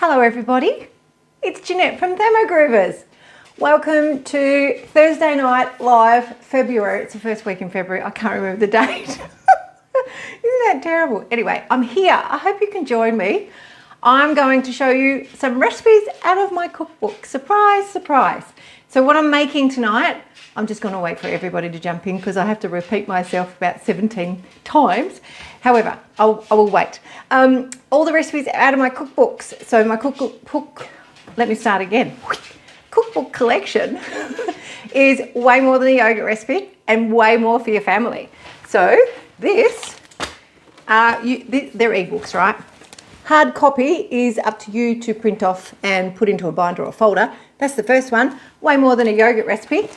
Hello everybody, it's Jeanette from Thermogroovers. Welcome to Thursday night live February. It's the first week in February, I can't remember the date. Isn't that terrible? Anyway, I'm here, I hope you can join me. I'm going to show you some recipes out of my cookbook. Surprise, surprise. So what I'm making tonight, I'm just going to wait for everybody to jump in because I have to repeat myself about 17 times. However, I will wait. All the recipes out of my cookbooks. So my cookbook, let me start again. Cookbook collection is way more than a yogurt recipe and way more for your family. So this, they're ebooks, right? Hard copy is up to you to print off and put into a binder or folder. That's the first one, way more than a yogurt recipe.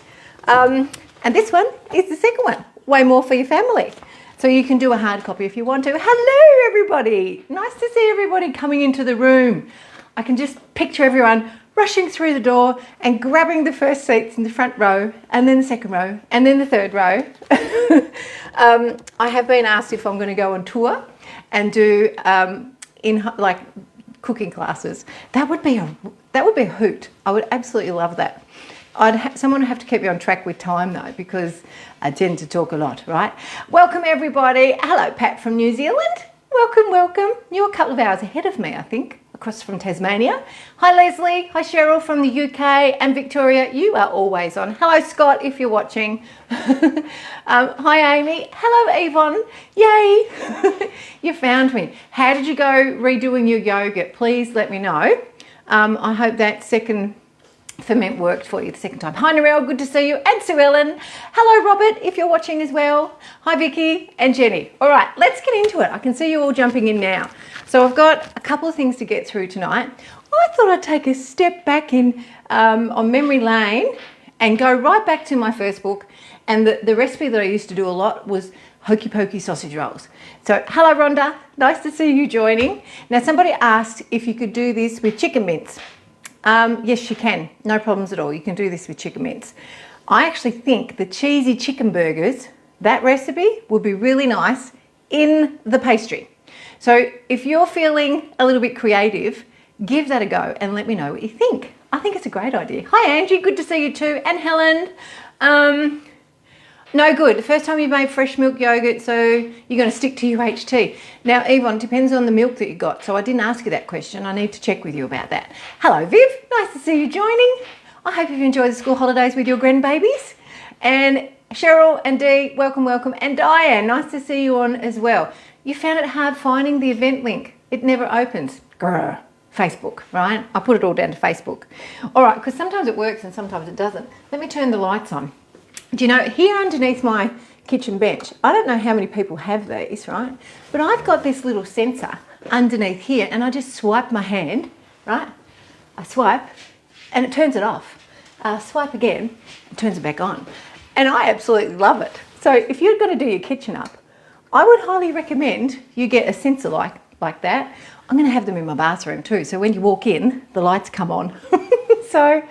And this one is the second one, way more for your family. So you can do a hard copy if you want to. Hello everybody, nice to see everybody coming into the room. I can just picture everyone rushing through the door and grabbing the first seats in the front row and then the second row and then the third row. I have been asked if I'm going to go on tour and do like cooking classes. That would be a hoot. I would absolutely love that. Someone would have to keep me on track with time though, because I tend to talk a lot, right? Welcome everybody. Hello Pat from New Zealand. Welcome, welcome. You're a couple of hours ahead of me, I think, across from Tasmania. Hi Leslie, hi Cheryl from the UK, and Victoria, you are always on. Hello Scott, if you're watching. Hi Amy. Hello Yvonne. Yay, you found me. How did you go redoing your yogurt? Please let me know. I hope that second ferment worked for you the second time. Hi Narelle, good to see you, and Sue Ellen. Hello Robert, if you're watching as well. Hi Vicky and Jenny. All right, let's get into it. I can see you all jumping in now. So I've got a couple of things to get through tonight. I thought I'd take a step back on memory lane and go right back to my first book. And the recipe that I used to do a lot was Hokie Pokie sausage rolls. So hello Rhonda, nice to see you joining. Now somebody asked if you could do this with chicken mince. Yes, you can. No problems at all. You can do this with chicken mince. I actually think the cheesy chicken burgers, that recipe would be really nice in the pastry. So if you're feeling a little bit creative, give that a go and let me know what you think. I think it's a great idea. Hi Angie, good to see you too. And Helen. No good. The first time you made fresh milk yogurt, so you're going to stick to UHT. Now, Yvonne, depends on the milk that you got. So I didn't ask you that question. I need to check with you about that. Hello, Viv. Nice to see you joining. I hope you've enjoyed the school holidays with your grandbabies. And Cheryl and Dee, welcome, welcome. And Diane, nice to see you on as well. You found it hard finding the event link. It never opens. Grr. Facebook, right? I put it all down to Facebook. All right, because sometimes it works and sometimes it doesn't. Let me turn the lights on. Do you know, here underneath my kitchen bench, I don't know how many people have these, right? But I've got this little sensor underneath here and I just swipe my hand, right? I swipe and it turns it off. Swipe again, it turns it back on. And I absolutely love it. So if you're going to do your kitchen up, I would highly recommend you get a sensor like that. I'm going to have them in my bathroom too. So when you walk in, the lights come on. So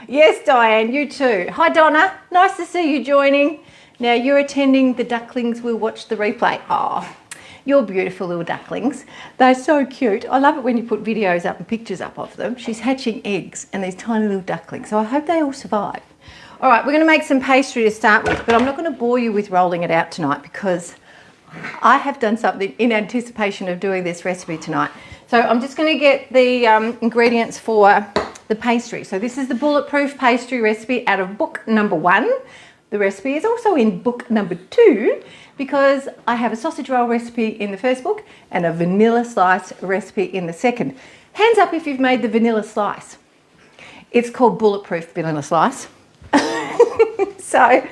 yes, Diane, you too. Hi, Donna. Nice to see you joining. Now, you're attending the ducklings. We'll watch the replay. Oh, you're beautiful little ducklings. They're so cute. I love it when you put videos up and pictures up of them. She's hatching eggs and these tiny little ducklings. So I hope they all survive. All right, we're going to make some pastry to start with, but I'm not going to bore you with rolling it out tonight because I have done something in anticipation of doing this recipe tonight. So I'm just going to get the ingredients for the pastry. So this is the bulletproof pastry recipe out of book number 1. The recipe is also in book number 2 because I have a sausage roll recipe in the first book and a vanilla slice recipe in the second. Hands up if you've made the vanilla slice. It's called bulletproof vanilla slice. So,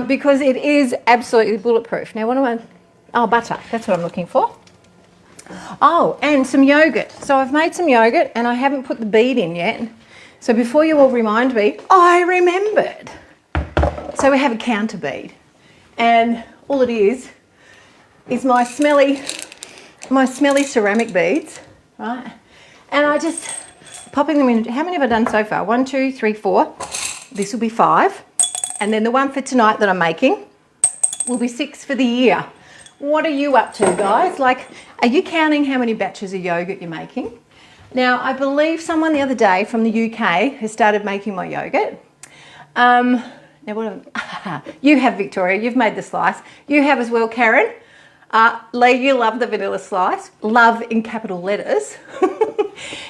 because it is absolutely bulletproof. Now what am I? Oh, butter. That's what I'm looking for. Oh, and some yogurt. So I've made some yogurt and I haven't put the bead in yet. So before you all remind me, I remembered. So we have a counter bead. And all it is my smelly ceramic beads, right? And I just popping them in. How many have I done so far? 1, 2, 3, 4. This will be 5. And then the one for tonight that I'm making will be 6 for the year. What are you up to, guys? Like, are you counting how many batches of yogurt you're making? Now, I believe someone the other day from the UK has started making my yogurt. Now, you have, Victoria, you've made the slice. You have as well, Karen. Lee, you love the vanilla slice. Love in capital letters.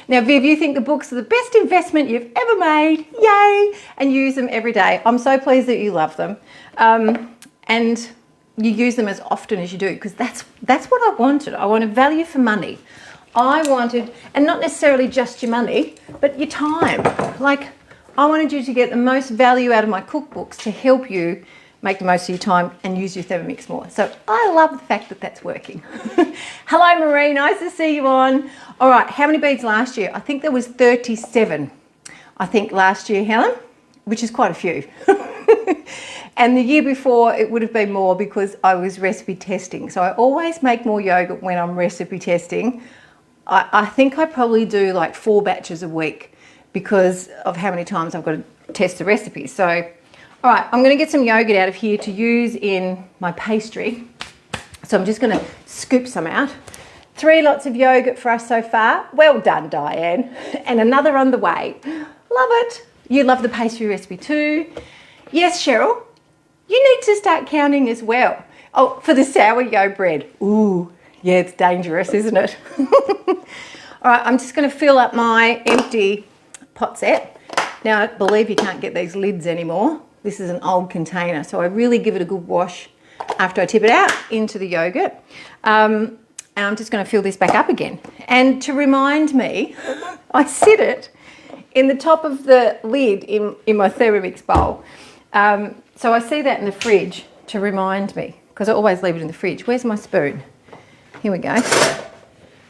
Now, Viv, you think the books are the best investment you've ever made. Yay! And use them every day. I'm so pleased that you love them. And you use them as often as you do, because that's what I wanted. I wanted value for money. I wanted, and not necessarily just your money, but your time. Like, I wanted you to get the most value out of my cookbooks to help you make the most of your time and use your Thermomix more. So I love the fact that that's working. Hello, Marie. Nice to see you on. All right, how many beads last year? I think there was 37, I think, last year, Helen, which is quite a few. And the year before, it would have been more because I was recipe testing. So I always make more yogurt when I'm recipe testing. I think I probably do like 4 batches a week because of how many times I've got to test the recipe. So, all right, I'm going to get some yogurt out of here to use in my pastry. So I'm just going to scoop some out. 3 lots of yogurt for us so far. Well done, Diane. And another on the way. Love it. You love the pastry recipe too. Yes, Cheryl, you need to start counting as well. Oh, for the sourdough bread. Ooh, yeah, it's dangerous, isn't it? All right, I'm just going to fill up my empty pot set. Now, I believe you can't get these lids anymore. This is an old container, so I really give it a good wash after I tip it out into the yogurt. And I'm just going to fill this back up again. And to remind me, I sit it in the top of the lid in my Thermomix bowl. So I see that in the fridge to remind me, because I always leave it in the fridge. Where's my spoon? Here we go.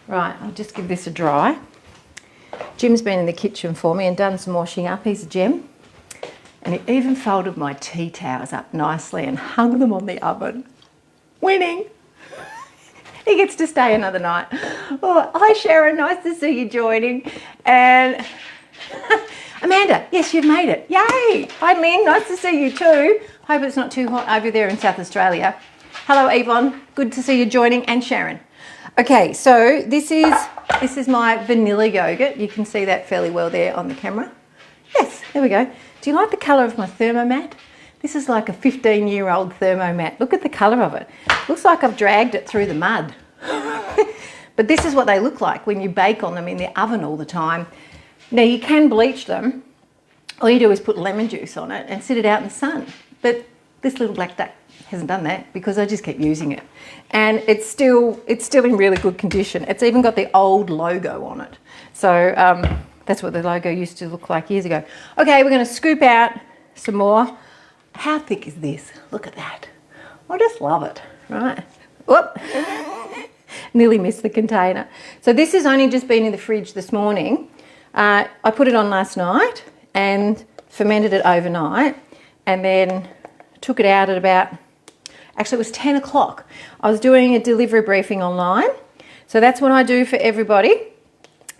Right, I'll just give this a dry. Jim's been in the kitchen for me and done some washing up. He's a gem. And he even folded my tea towels up nicely and hung them on the oven. Winning. He gets to stay another night. Oh, hi Sharon, nice to see you joining. And Amanda, yes, you've made it. Yay. Hi Lynn, nice to see you too. Hope it's not too hot over there in South Australia. Hello Yvonne, good to see you joining, and Sharon. Okay, so this is my vanilla yogurt. You can see that fairly well there on the camera. Yes, there we go. Do you like the colour of my thermomat? This is like a 15-year-old thermomat. Look at the colour of it. Looks like I've dragged it through the mud. But this is what they look like when you bake on them in the oven all the time. Now you can bleach them. All you do is put lemon juice on it and sit it out in the sun. But this little black duck hasn't done that because I just kept using it. And it's still in really good condition. It's even got the old logo on it. So that's what the logo used to look like years ago. Okay, we're going to scoop out some more. How thick is this? Look at that. I just love it, right? Whoop. Nearly missed the container. So this has only just been in the fridge this morning. I put it on last night and fermented it overnight and then took it out at about, actually it was 10 o'clock. I was doing a delivery briefing online. So that's what I do for everybody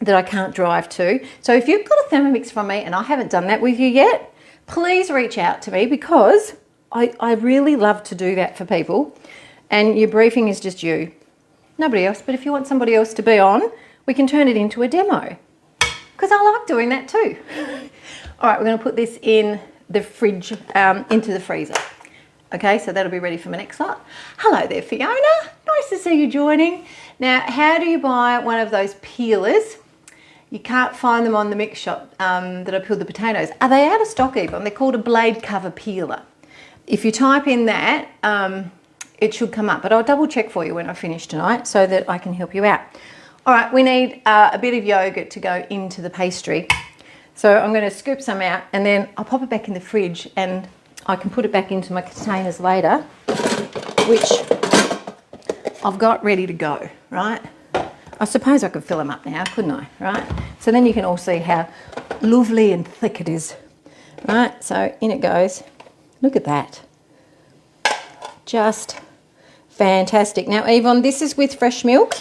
that I can't drive to. So if you've got a Thermomix from me and I haven't done that with you yet, please reach out to me because I really love to do that for people. And your briefing is just you, nobody else. But if you want somebody else to be on, we can turn it into a demo because I like doing that too. All right, we're going to put this in the fridge, into the freezer. Okay, so that'll be ready for my next lot. Hello there, Fiona. Nice to see you joining. Now, how do you buy one of those peelers? You can't find them on the mix shop that I peeled the potatoes. Are they out of stock even? They're called a blade cover peeler. If you type in that, it should come up, but I'll double check for you when I finish tonight so that I can help you out. All right, we need a bit of yogurt to go into the pastry. So I'm going to scoop some out and then I'll pop it back in the fridge and I can put it back into my containers later, which I've got ready to go, right? I suppose I could fill them up now, couldn't I, right? So then you can all see how lovely and thick it is, right? So in it goes. Look at that. Just fantastic. Now, Yvonne, this is with fresh milk.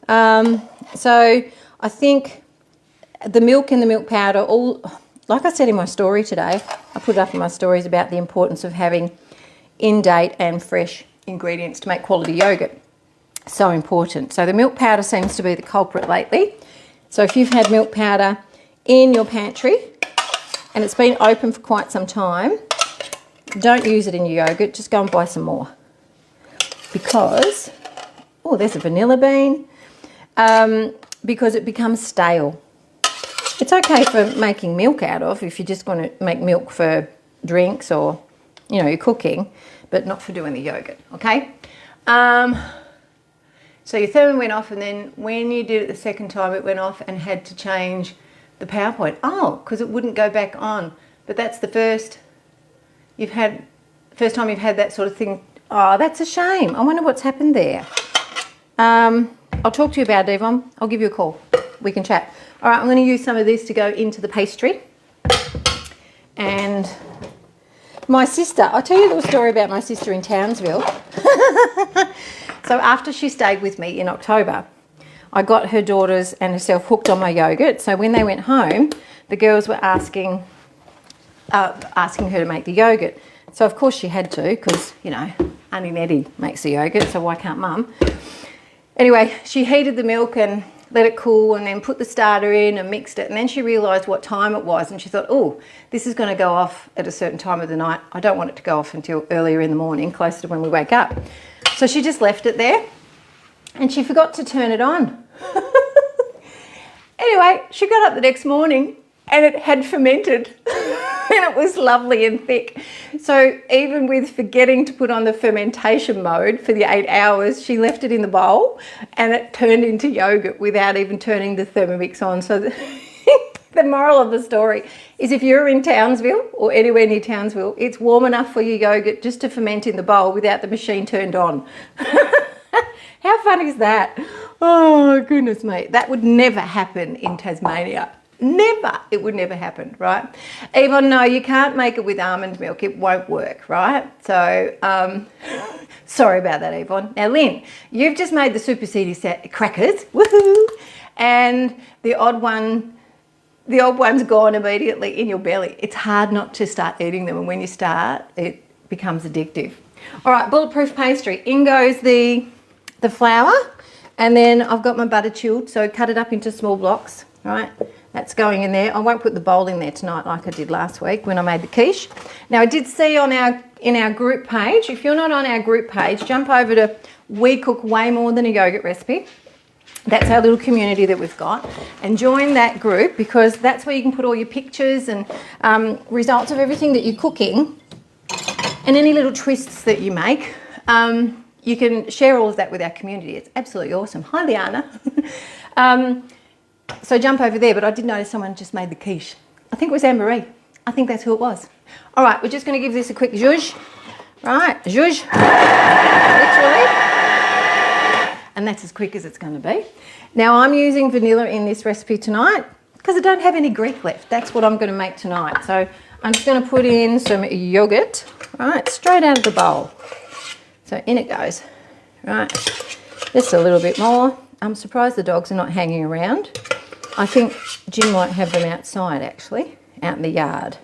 So I think the milk and the milk powder, all, like I said in my story today, I put it up in my stories about the importance of having in-date and fresh ingredients to make quality yogurt. So important. So the milk powder seems to be the culprit lately. So if you've had milk powder in your pantry and it's been open for quite some time, don't use it in your yogurt, just go and buy some more. Because, oh, there's a vanilla bean, because it becomes stale. It's okay for making milk out of if you're just going to make milk for drinks or, you know, you're cooking, but not for doing the yogurt, okay? So your thermo went off, and then when you did it the second time, it went off and had to change the power point. Oh, because it wouldn't go back on. But that's the first time you've had that sort of thing. Oh, that's a shame. I wonder what's happened there. I'll talk to you about it, Yvonne. I'll give you a call. We can chat. All right, I'm going to use some of this to go into the pastry. And my sister, I'll tell you a little story about my sister in Townsville. So after she stayed with me in October, I got her daughters and herself hooked on my yogurt. So when they went home, the girls were asking her to make the yogurt. So of course she had to, because, you know, Auntie Nettie makes the yogurt, so why can't Mum? Anyway, she heated the milk and let it cool and then put the starter in and mixed it. And then she realised what time it was and she thought, oh, this is going to go off at a certain time of the night. I don't want it to go off until earlier in the morning, closer to when we wake up. So she just left it there and she forgot to turn it on. Anyway, she got up the next morning and it had fermented and it was lovely and thick. So even with forgetting to put on the fermentation mode for the 8 hours, she left it in the bowl and it turned into yogurt without even turning the Thermomix on. So the moral of the story is if you're in Townsville or anywhere near Townsville, it's warm enough for your yogurt just to ferment in the bowl without the machine turned on. How fun is that? Oh, goodness me. That would never happen in Tasmania. Never. It would never happen, right? Yvonne, no, you can't make it with almond milk. It won't work, right? So, sorry about that, Yvonne. Now, Lynn, you've just made the super seedy crackers. Woohoo! And the odd one's gone immediately in your belly. It's hard not to start eating them. And when you start, it becomes addictive. All right, bulletproof pastry. In goes the flour. And then I've got my butter chilled. So cut it up into small blocks, right? That's going in there. I won't put the bowl in there tonight like I did last week when I made the quiche. Now I did see in our group page, if you're not on our group page, jump over to We Cook Way More Than a Yogurt Recipe. That's our little community that we've got. And join that group because that's where you can put all your pictures and results of everything that you're cooking and any little twists that you make. You can share all of that with our community. It's absolutely awesome. Hi, Liana. So jump over there, but I did notice someone just made the quiche. I think it was Anne-Marie. I think that's who it was. All right, we're just going to give this a quick zhuzh. Right, zhuzh, literally. And that's as quick as it's going to be. Now I'm using vanilla in this recipe tonight because I don't have any Greek left. That's what I'm going to make tonight. So I'm just going to put in some yogurt, right, straight out of the bowl. So in it goes, right, just a little bit more. I'm surprised the dogs are not hanging around. I think Jim might have them outside actually, out in the yard.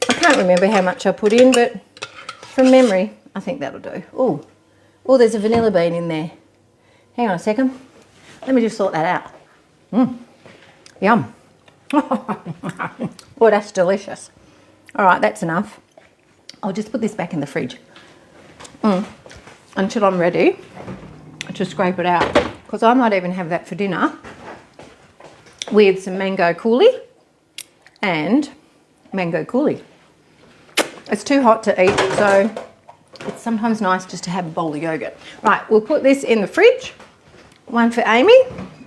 I can't remember how much I put in, but from memory, I think that'll do. Oh, there's a vanilla bean in there. Hang on a second. Let me just sort that out. Yum. Oh, that's delicious. All right, that's enough. I'll just put this back in the fridge until I'm ready to scrape it out. Because I might even have that for dinner with some mango coulis and mango coulis. It's too hot to eat, so it's sometimes nice just to have a bowl of yogurt. Right, we'll put this in the fridge. One for Amy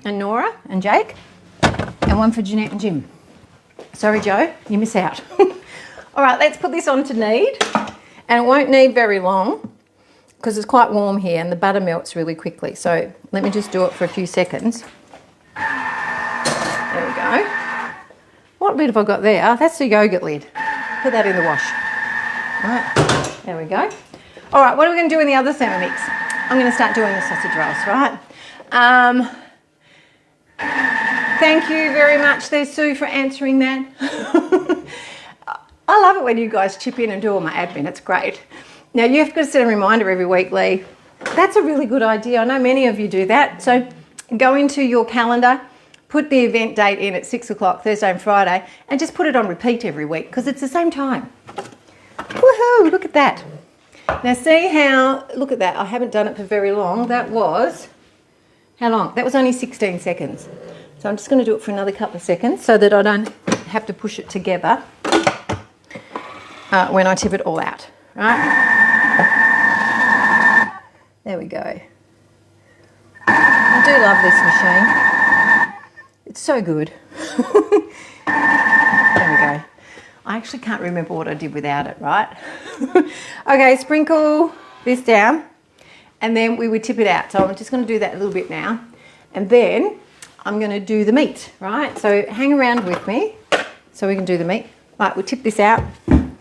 and Nora and Jake, and one for Jeanette and Jim. Sorry, Joe, you miss out. All right, let's put this on to knead, and it won't knead very long because it's quite warm here and the butter melts really quickly. So let me just do it for a few seconds. There we go. What lid have I got there? That's the yogurt lid. Put that in the wash. All right, there we go. All right, what are we going to do in the other Thermomix? I'm going to start doing the sausage rolls, right? Thank you very much there, Sue, for answering that. I love it when you guys chip in and do all my admin. It's great. Now, you have to set a reminder every week, Lee. That's a really good idea. I know many of you do that. So go into your calendar, put the event date in at 6 o'clock Thursday and Friday, and just put it on repeat every week because it's the same time. Woohoo, look at that. Now see how, look at that, I haven't done it for very long. That was, how long? That was only 16 seconds. So I'm just going to do it for another couple of seconds so that I don't have to push it together when I tip it all out, right? There we go. I do love this machine. It's so good. There we go. I actually can't remember what I did without it, right? Okay, sprinkle this down and then we would tip it out. So I'm just going to do that a little bit now. And then I'm going to do the meat, right? So hang around with me so we can do the meat. Right, we'll tip this out.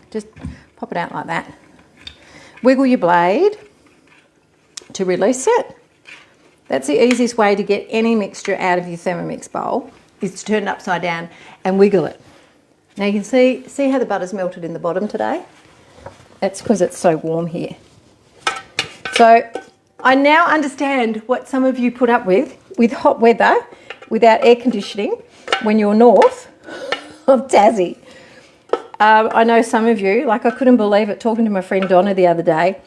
Just pop it out like that. Wiggle your blade to release it. That's the easiest way to get any mixture out of your Thermomix bowl, is to turn it upside down and wiggle it. Now you can see how the butter's melted in the bottom today? That's because it's so warm here. So I now understand what some of you put up with hot weather without air conditioning when you're north of Tassie. I know some of you, like I couldn't believe it talking to my friend Donna the other day,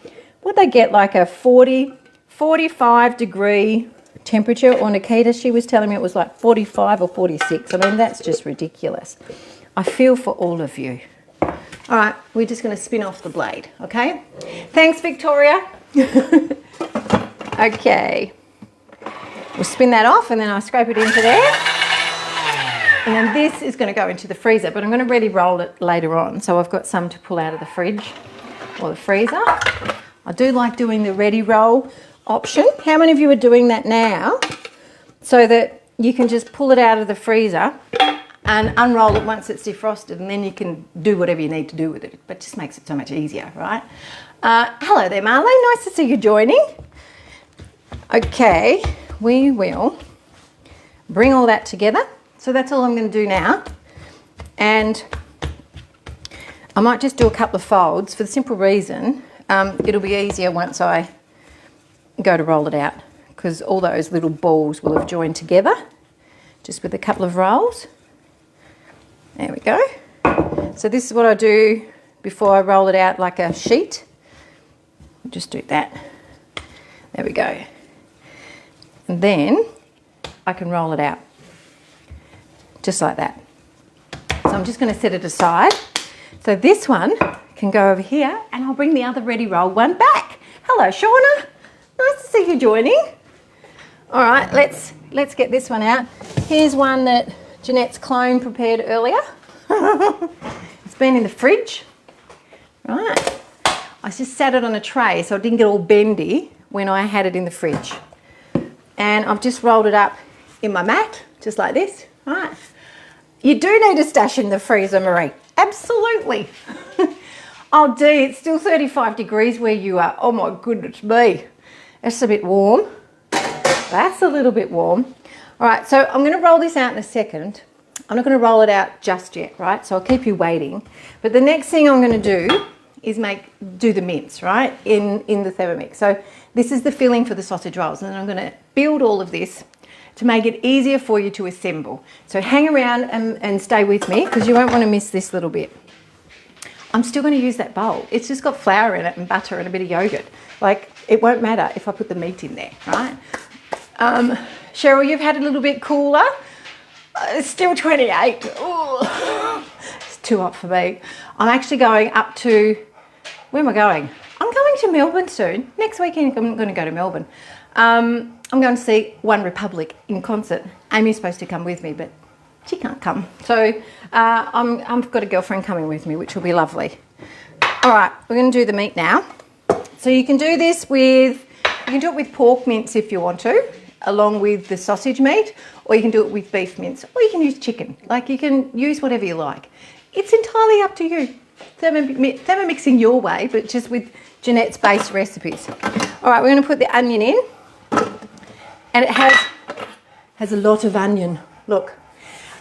would they get like a 45 degree temperature, or Nikita, she was telling me it was like 45 or 46. I mean, that's just ridiculous. I feel for all of you. All right, we're just going to spin off the blade, okay? Thanks, Victoria. Okay. We'll spin that off and then I'll scrape it into there. And then this is going to go into the freezer, but I'm going to ready roll it later on. So I've got some to pull out of the fridge or the freezer. I do like doing the ready roll option. How many of you are doing that now so that you can just pull it out of the freezer and unroll it once it's defrosted, and then you can do whatever you need to do with it. But it just makes it so much easier, right? Hello there, Marlene. Nice to see you joining. Okay, we will bring all that together. So that's all I'm going to do now. And I might just do a couple of folds for the simple reason it'll be easier once I go to roll it out, because all those little balls will have joined together just with a couple of rolls. There we go. So this is what I do before I roll it out like a sheet. Just do that. There we go. And then I can roll it out just like that. So I'm just going to set it aside. So this one can go over here, and I'll bring the other ready roll one back. Hello, Shauna. Nice to see you joining. All right, let's get this one out. Here's one that Jeanette's clone prepared earlier. It's been in the fridge. Right. I just sat it on a tray so it didn't get all bendy when I had it in the fridge. And I've just rolled it up in my mat, just like this. Right. You do need a stash in the freezer, Marie. Absolutely. Oh, Dee, it's still 35 degrees where you are. Oh, my goodness me. That's a bit warm. That's a little bit warm. All right, so I'm going to roll this out in a second. I'm not going to roll it out just yet, right? So I'll keep you waiting. But the next thing I'm going to do is do the mince, right, in the Thermomix. So this is the filling for the sausage rolls, and then I'm going to build all of this to make it easier for you to assemble. So hang around and stay with me, because you won't want to miss this little bit. I'm still going to use that bowl. It's just got flour in it and butter and a bit of yogurt. Like, it won't matter if I put the meat in there, right? Cheryl, you've had a little bit cooler. It's still 28. Ooh. It's too hot for me. I'm actually going up to, where am I going? I'm going to Melbourne soon. Next weekend I'm going to go to Melbourne. I'm going to see One Republic in concert. Amy's supposed to come with me, but she can't come. So I've got a girlfriend coming with me, which will be lovely. All right, we're going to do the meat now. So you can do this with, you can do it with pork mince if you want to, along with the sausage meat, or you can do it with beef mince, or you can use chicken. Like, you can use whatever you like. It's entirely up to you. Thermomixing your way, but just with Jeanette's base recipes. All right, we're going to put the onion in, and it has a lot of onion. Look,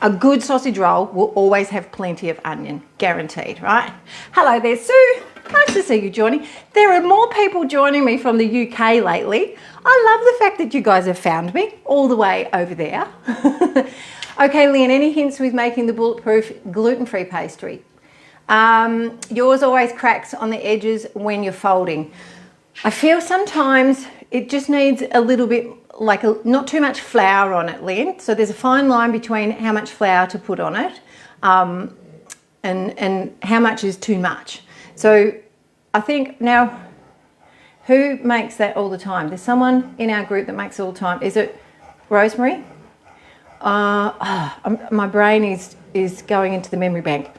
a good sausage roll will always have plenty of onion, guaranteed, right? Hello there, Sue. Nice to see you joining. There are more people joining me from the UK lately. I love the fact that you guys have found me all the way over there. Okay, Leanne, any hints with making the bulletproof gluten-free pastry? Yours always cracks on the edges when you're folding. I feel sometimes it just needs a little bit, not too much flour on it, Leanne. So there's a fine line between how much flour to put on it and how much is too much. So I think now, who makes that all the time? There's someone in our group that makes it all the time. Is it Rosemary? My brain is going into the memory bank.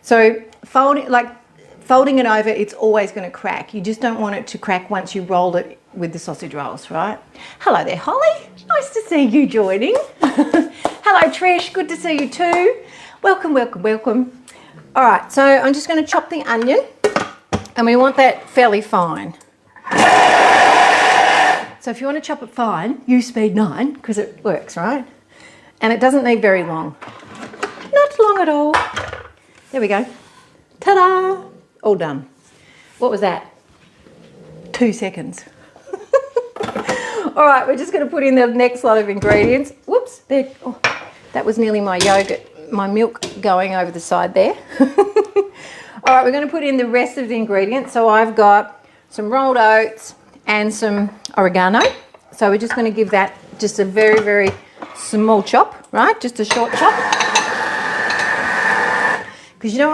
So folding it over, it's always going to crack. You just don't want it to crack once you roll it with the sausage rolls, right? Hello there, Holly. Nice to see you joining. Hello, Trish. Good to see you too. Welcome, welcome, welcome. All right, so I'm just going to chop the onion, and we want that fairly fine. So if you want to chop it fine, use speed 9 because it works, right? And it doesn't need very long. Not long at all. There we go. Ta-da! All done. What was that? 2 seconds. All right, we're just going to put in the next lot of ingredients. Whoops, there. Oh, that was nearly my yogurt, my milk going over the side there. All right, we're going to put in the rest of the ingredients. So I've got some rolled oats and some oregano. So we're just going to give that just a very, very small chop, right? Just a short chop. Because you don't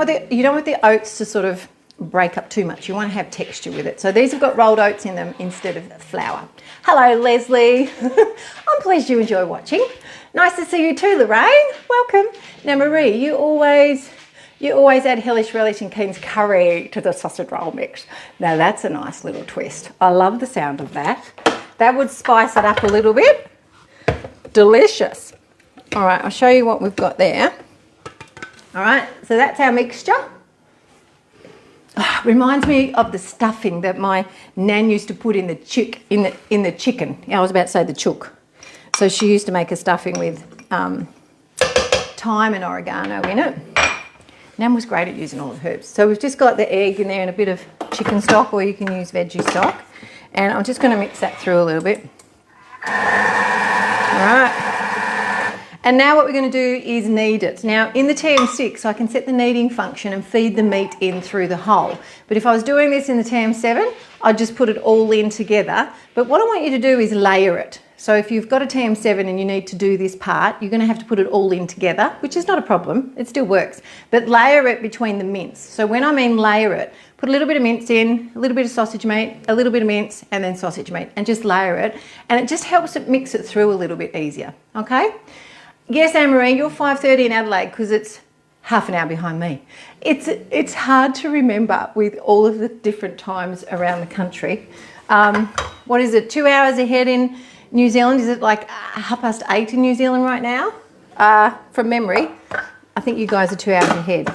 want the oats to sort of break up too much. You want to have texture with it. So these have got rolled oats in them instead of flour. Hello, Leslie. I'm pleased you enjoy watching. Nice to see you too, Lorraine. Welcome. Now, Marie, you always add hellish relish and Keen's curry to the sausage roll mix. Now, that's a nice little twist. I love the sound of that. That would spice it up a little bit. Delicious. All right, I'll show you what we've got there. All right, so that's our mixture. Reminds me of the stuffing that my nan used to put in the chicken. Yeah, I was about to say the chook. So she used to make a stuffing with thyme and oregano in it. Nan was great at using all the herbs. So we've just got the egg in there and a bit of chicken stock, or you can use veggie stock. And I'm just going to mix that through a little bit. All right. And now what we're going to do is knead it. Now in the TM6 I can set the kneading function and feed the meat in through the hole. But if I was doing this in the TM7, I'd just put it all in together. But what I want you to do is layer it. So if you've got a TM7 and you need to do this part, you're going to have to put it all in together, which is not a problem. It still works. But layer it between the mince. So when I mean layer it, put a little bit of mince in, a little bit of sausage meat, a little bit of mince, and then sausage meat, and just layer it. And it just helps it mix it through a little bit easier, okay? Yes, Anne-Marie, you're 5:30 in Adelaide because it's half an hour behind me. It's hard to remember with all of the different times around the country. What is it, 2 hours ahead in New Zealand? Is it like 8:30 in New Zealand right now? From memory, I think you guys are 2 hours ahead.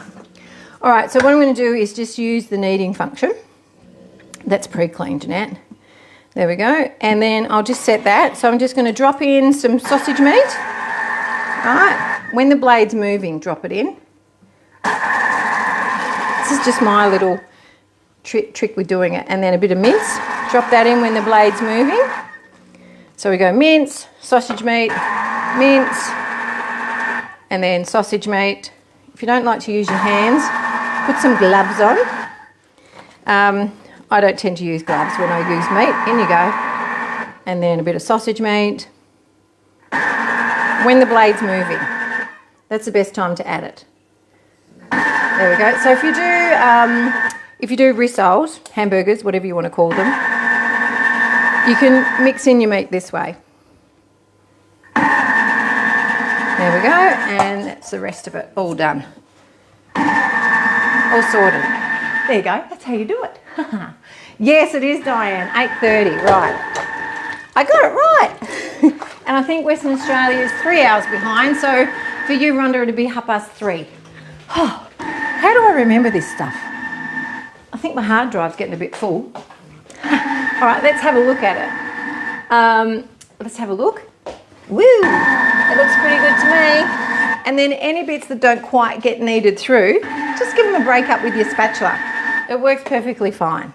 All right, so what I'm going to do is just use the kneading function. That's pre-cleaned, Jeanette. There we go. And then I'll just set that. So I'm just going to drop in some sausage meat. All right, when the blade's moving, drop it in. This is just my little trick with doing it. And then a bit of mince, drop that in when the blade's moving. So we go mince, sausage meat, mince, and then sausage meat. If you don't like to use your hands, put some gloves on. I don't tend to use gloves when I use meat. In you go. And then a bit of sausage meat. When the blade's moving, that's the best time to add it. There we go. So if you do rissoles, hamburgers, whatever you want to call them, you can mix in your meat this way. There we go, and that's the rest of it all done. All sorted. There you go. That's how you do it. Yes, it is, Diane. 8:30. Right. I got it right. And I think Western Australia is 3 hours behind. So for you, Rhonda, it'd be 3:30. Oh, how do I remember this stuff? I think my hard drive's getting a bit full. All right, let's have a look at it. Let's have a look. Woo! It looks pretty good to me. And then any bits that don't quite get kneaded through, just give them a break up with your spatula. It works perfectly fine.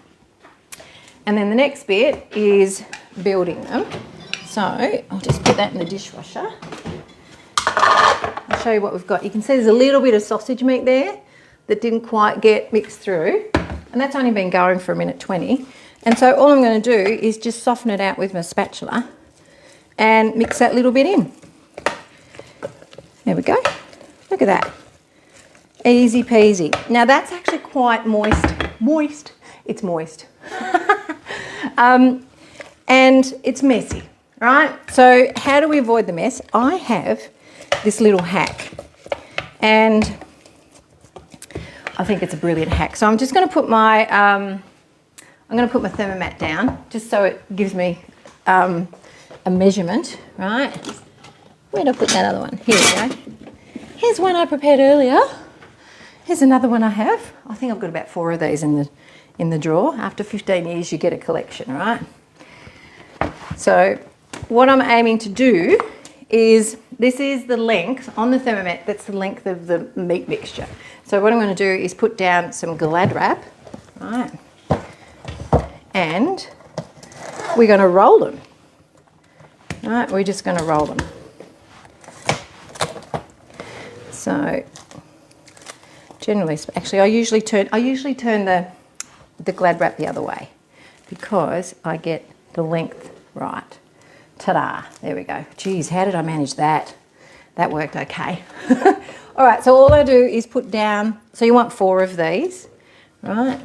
And then the next bit is building them. So I'll just put that in the dishwasher. I'll show you what we've got. You can see there's a little bit of sausage meat there that didn't quite get mixed through. And that's only been going for 1:20. And so all I'm going to do is just soften it out with my spatula and mix that little bit in. There we go. Look at that. Easy peasy. Now that's actually quite moist. Moist. It's moist. And it's messy, right? So how do we avoid the mess? I have this little hack, and I think it's a brilliant hack. So I'm just going to put my thermomat down just so it gives me a measurement, right? Where'd I put that other one? Here we go. Here's one I prepared earlier. Here's another one I have. I think I've got about 4 of these in the drawer. After 15 years, you get a collection, right? So what I'm aiming to do is, this is the length on the thermomet, that's the length of the meat mixture. So what I'm going to do is put down some Glad wrap, right? And we're going to roll them. Right, we're just going to roll them. So generally, actually I usually turn the Glad wrap the other way because I get the length right. Ta-da, there we go. Geez, how did I manage that? That worked okay. All right, so all I do is put down, so you want 4 of these, right?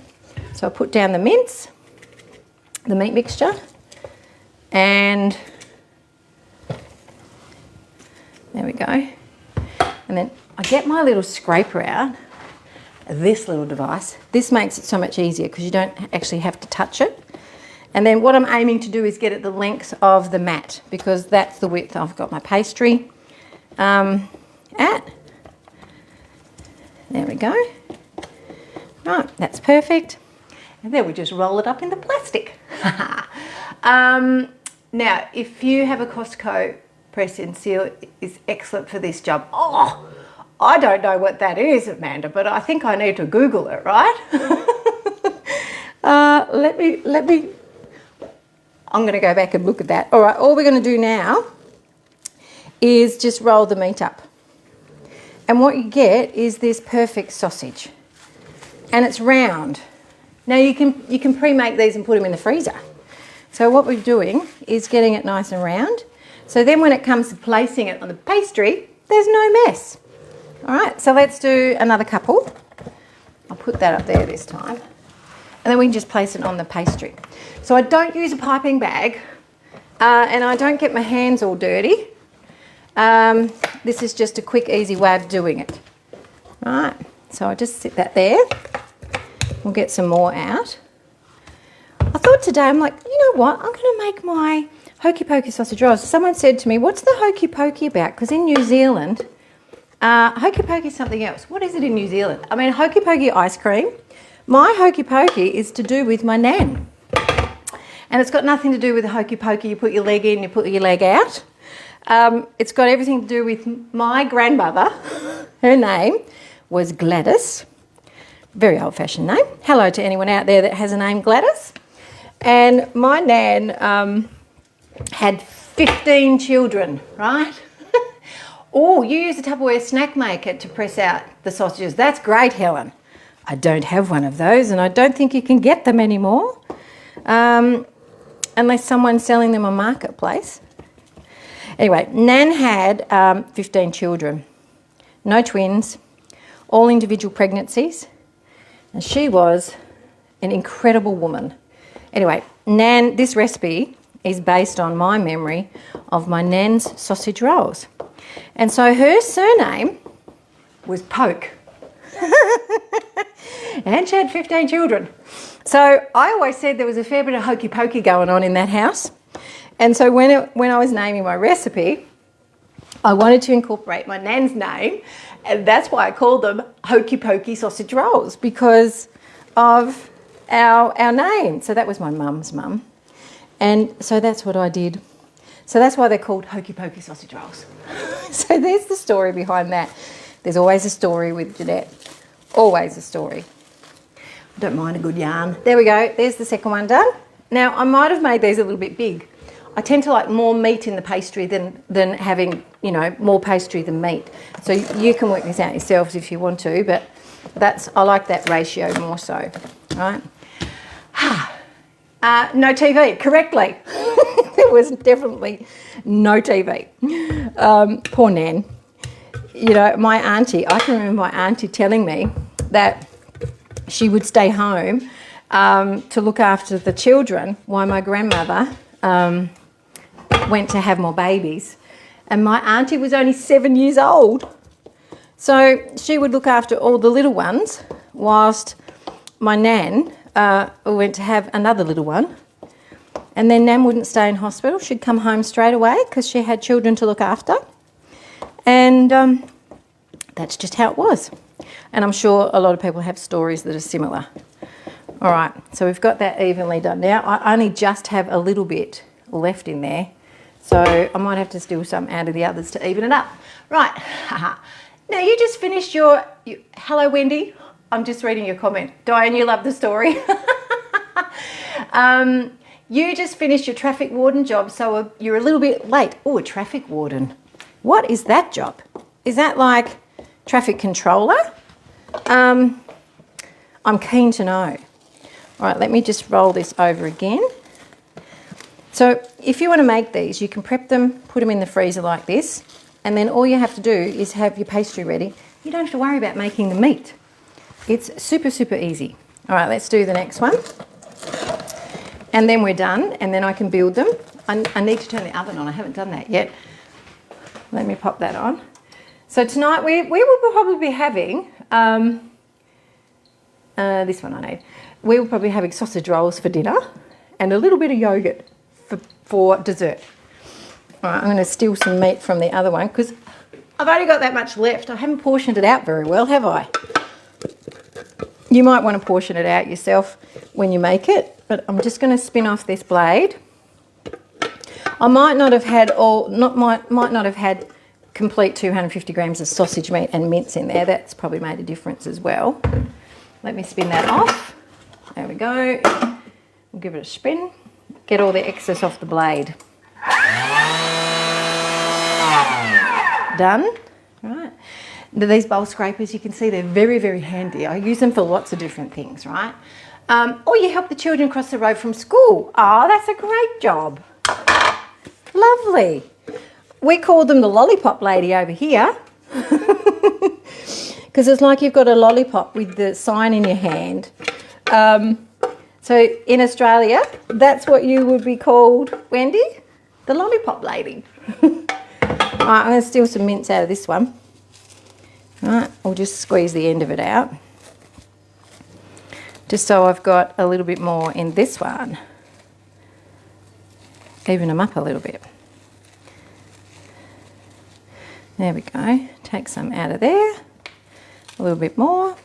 So I put down the mince, the meat mixture, and there we go. And then I get my little scraper out, this little device. This makes it so much easier because you don't actually have to touch it. And then what I'm aiming to do is get it the length of the mat, because that's the width I've got my pastry at. There we go. Right, that's perfect. And then we just roll it up in the plastic. Now, if you have a Costco press and seal, is excellent for this job. Oh, I don't know what that is, Amanda, but I think I need to Google it, right? Let me. I'm going to go back and look at that. All right, all we're going to do now is just roll the meat up. And what you get is this perfect sausage. And it's round. Now you can pre-make these and put them in the freezer. So what we're doing is getting it nice and round. So then when it comes to placing it on the pastry, there's no mess. All right, so let's do another couple. I'll put that up there this time. And then we can just place it on the pastry. So I don't use a piping bag and I don't get my hands all dirty. This is just a quick, easy way of doing it. Right, so I just sit that there. We'll get some more out. I thought today, I'm like, you know what? I'm going to make my Hokie Pokie sausage rolls. Someone said to me, what's the Hokie Pokie about? Because in New Zealand, Hokie Pokie is something else. What is it in New Zealand? I mean, Hokie Pokie ice cream. My Hokie Pokie is to do with my nan. And it's got nothing to do with the Hokie Pokie. You put your leg in, you put your leg out. It's got everything to do with my grandmother. Her name was Gladys. Very old-fashioned name. Hello to anyone out there that has a name Gladys. And my nan had 15 children, right? Oh, you use a Tupperware snack maker to press out the sausages. That's great, Helen. I don't have one of those, and I don't think you can get them anymore unless someone's selling them on Marketplace. Anyway, Nan had 15 children, no twins, all individual pregnancies, and she was an incredible woman. Anyway, Nan, this recipe is based on my memory of my Nan's sausage rolls. And so her surname was Poke. And she had 15 children. So I always said there was a fair bit of hokey pokey going on in that house. And so when I was naming my recipe, I wanted to incorporate my nan's name, and that's why I called them Hokie Pokie sausage rolls, because of our name. So that was my mum's mum. And so that's what I did. So that's why they're called Hokie Pokie sausage rolls. So there's the story behind that. There's always a story with Jeanette. Always a story. Don't mind a good yarn. There we go. There's the second one done. Now, I might have made these a little bit big. I tend to like more meat in the pastry than having, you know, more pastry than meat. So you can work this out yourselves if you want to, but I like that ratio more so, right? No TV, correctly. There was definitely no TV. Poor Nan. You know, my auntie, I can remember my auntie telling me that she would stay home to look after the children while my grandmother went to have more babies. And my auntie was only 7 years old. So she would look after all the little ones whilst my Nan went to have another little one. And then Nan wouldn't stay in hospital. She'd come home straight away because she had children to look after. And that's just how it was. And I'm sure a lot of people have stories that are similar. All right, so we've got that evenly done. Now, I only just have a little bit left in there. So I might have to steal some out of the others to even it up. Right, now you just finished your hello, Wendy. I'm just reading your comment. Diane, you love the story. You just finished your traffic warden job, so you're a little bit late. Oh, a traffic warden. What is that job? Is that like traffic controller? I'm keen to know. All right, let me just roll this over again. So if you want to make these, you can prep them, put them in the freezer like this, and then all you have to do is have your pastry ready. You don't have to worry about making the meat. It's super, super easy. All right, let's do the next one. And then we're done, and then I can build them. I need to turn the oven on. I haven't done that yet. Let me pop that on. So tonight we will probably be having, this one I need. We will probably be having sausage rolls for dinner and a little bit of yogurt for dessert. All right, I'm going to steal some meat from the other one because I've only got that much left. I haven't portioned it out very well, have I? You might want to portion it out yourself when you make it, but I'm just going to spin off this blade. I might not have had might not have had complete 250 grams of sausage meat and mince in there. That's probably made a difference as well. Let me spin that off. There we go. We'll give it a spin. Get all the excess off the blade. Done. Right. These bowl scrapers, you can see they're very, very handy. I use them for lots of different things, right? Or you help the children cross the road from school. Oh, that's a great job. Lovely. We call them the lollipop lady over here. Because it's like you've got a lollipop with the sign in your hand. So in Australia, that's what you would be called, Wendy, the lollipop lady. All right, I'm going to steal some mince out of this one. All right, we'll just squeeze the end of it out. Just so I've got a little bit more in this one. Even them up a little bit. There we go. Take some out of there. A little bit more.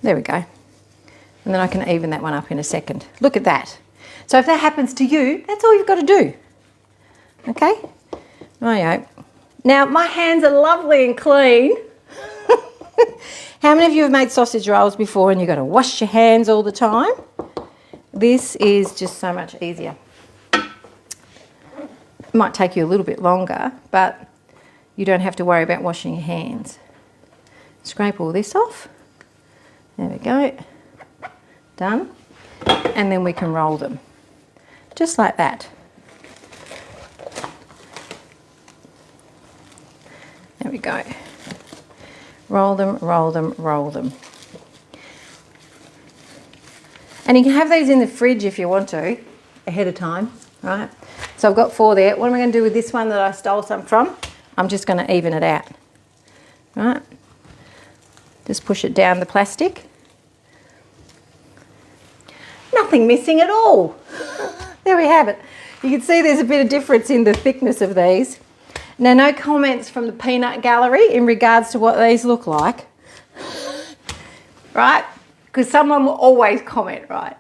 There we go. And then I can even that one up in a second. Look at that. So if that happens to you, that's all you've got to do. Okay? Rightio. Now, my hands are lovely and clean. How many of you have made sausage rolls before and you've got to wash your hands all the time? This is just so much easier. It might take you a little bit longer, but you don't have to worry about washing your hands. Scrape all this off. There we go. Done. And then we can roll them. Just like that. There we go. Roll them, roll them, roll them. And you can have these in the fridge if you want to, ahead of time, right? So I've got 4 there. What am I going to do with this one that I stole some from? I'm just going to even it out, right? Just push it down the plastic. Nothing missing at all. There we have it. You can see there's a bit of difference in the thickness of these. Now, no comments from the peanut gallery in regards to what these look like, right? Because someone will always comment, right?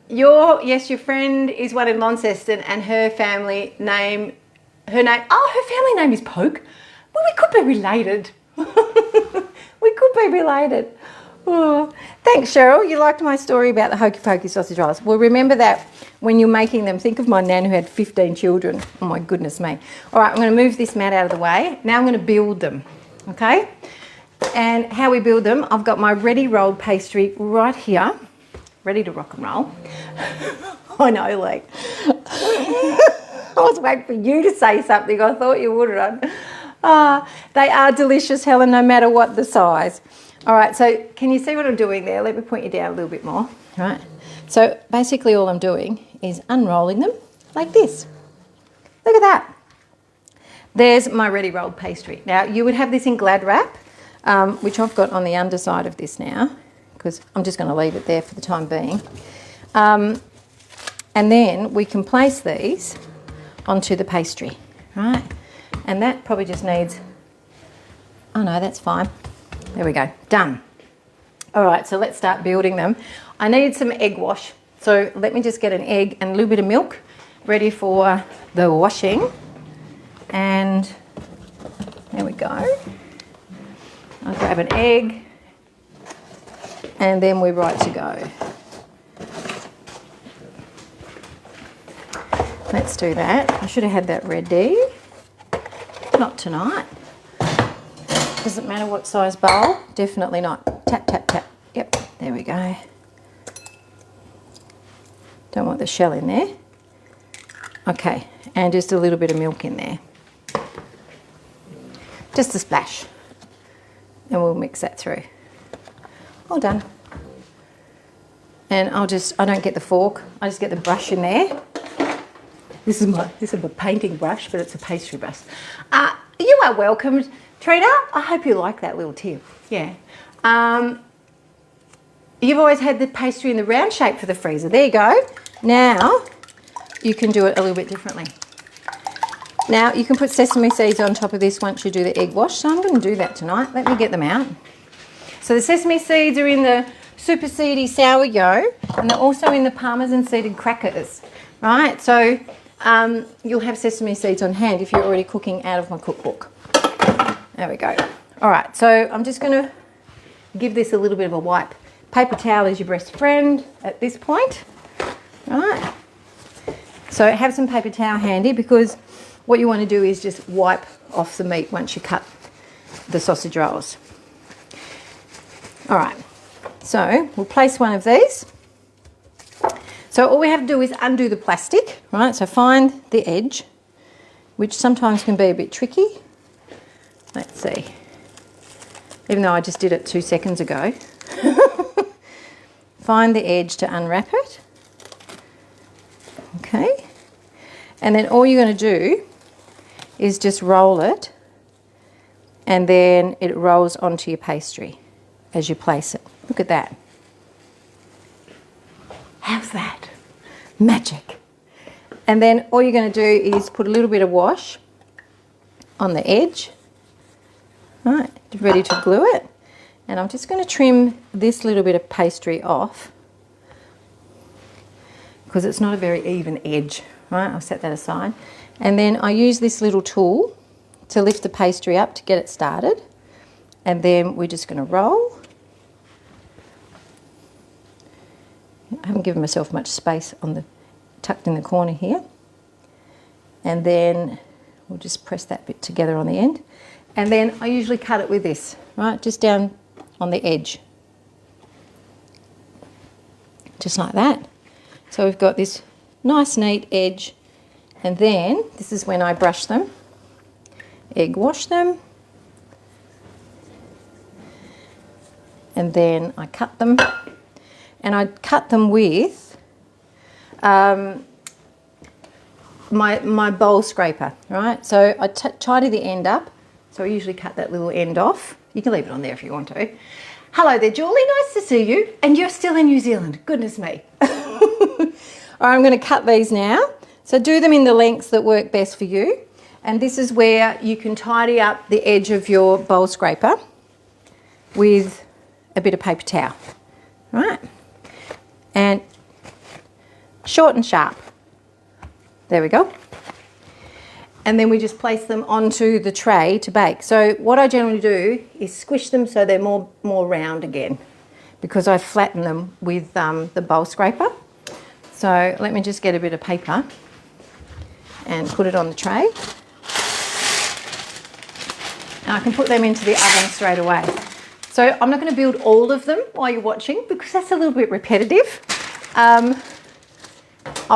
Your friend is one in Launceston and her family name is Poke. Well, we could be related. We could be related. Oh, thanks, Cheryl. You liked my story about the Hokie Pokie sausage rolls. Well, remember that when you're making them. Think of my nan who had 15 children. Oh, my goodness me. All right, I'm going to move this mat out of the way. Now I'm going to build them, okay? And how we build them, I've got my ready rolled pastry right here, ready to rock and roll. I know, Lee. I was waiting for you to say something. I thought you would have done. They are delicious, Helen, no matter what the size. All right, so can you see what I'm doing there? Let me point you down a little bit more. All right. So basically all I'm doing is unrolling them like this. Look at that. There's my ready rolled pastry. Now, you would have this in Glad wrap, which I've got on the underside of this now, because I'm just going to leave it there for the time being. And then we can place these onto the pastry, right? And that probably just needs, oh no, that's fine. There we go, done. All right, so let's start building them. I need some egg wash. So let me just get an egg and a little bit of milk ready for the washing. And there we go. I'll grab an egg and then we're right to go. Let's do that. I should have had that ready. Not tonight. Doesn't matter what size bowl. Definitely not. Tap, tap, tap. Yep, there we go. Don't want the shell in there. Okay, and just a little bit of milk in there. Just a splash. And we'll mix that through. All done. And I don't get the fork. I just get the brush in there. This is my painting brush, but it's a pastry brush. You are welcome, Trina. I hope you like that little tip. Yeah. You've always had the pastry in the round shape for the freezer. There you go. Now you can do it a little bit differently. Now you can put sesame seeds on top of this once you do the egg wash. So I'm going to do that tonight. Let me get them out. So the sesame seeds are in the super seedy sourdough, and they're also in the parmesan seeded crackers, right? So you'll have sesame seeds on hand if you're already cooking out of my cookbook. There we go. All right, so I'm just going to give this a little bit of a wipe. Paper towel is your best friend at this point. All right. So have some paper towel handy, because what you want to do is just wipe off the meat once you cut the sausage rolls. All right, so we'll place one of these. So all we have to do is undo the plastic, right? So find the edge, which sometimes can be a bit tricky. Let's see. Even though I just did it 2 seconds ago. Find the edge to unwrap it. Okay. And then all you're going to do is just roll it, and then it rolls onto your pastry as you place it. Look at that. How's that? Magic. And then all you're going to do is put a little bit of wash on the edge. Right, ready to glue it. And I'm just going to trim this little bit of pastry off, because it's not a very even edge. Right, I'll set that aside. And then I use this little tool to lift the pastry up to get it started. And then we're just going to roll. I haven't given myself much space on the tucked in the corner here. And then we'll just press that bit together on the end. And then I usually cut it with this, right, just down on the edge. Just like that. So we've got this nice neat edge, and then this is when I brush them, egg wash them, and then I cut them, and I cut them with my bowl scraper, right? So I tidy the end up, so I usually cut that little end off. You can leave it on there if you want to. Hello there, Julie, nice to see you, and you're still in New Zealand, goodness me. All right, I'm going to cut these now. So do them in the lengths that work best for you. And this is where you can tidy up the edge of your bowl scraper with a bit of paper towel. Right? And short and sharp. There we go. and then we just place them onto the tray to bake. So what I generally do is squish them so they're more round again, because I flatten them with the bowl scraper. So let me just get a bit of paper and put it on the tray. And I can put them into the oven straight away. So I'm not going to build all of them while you're watching, because that's a little bit repetitive. I'll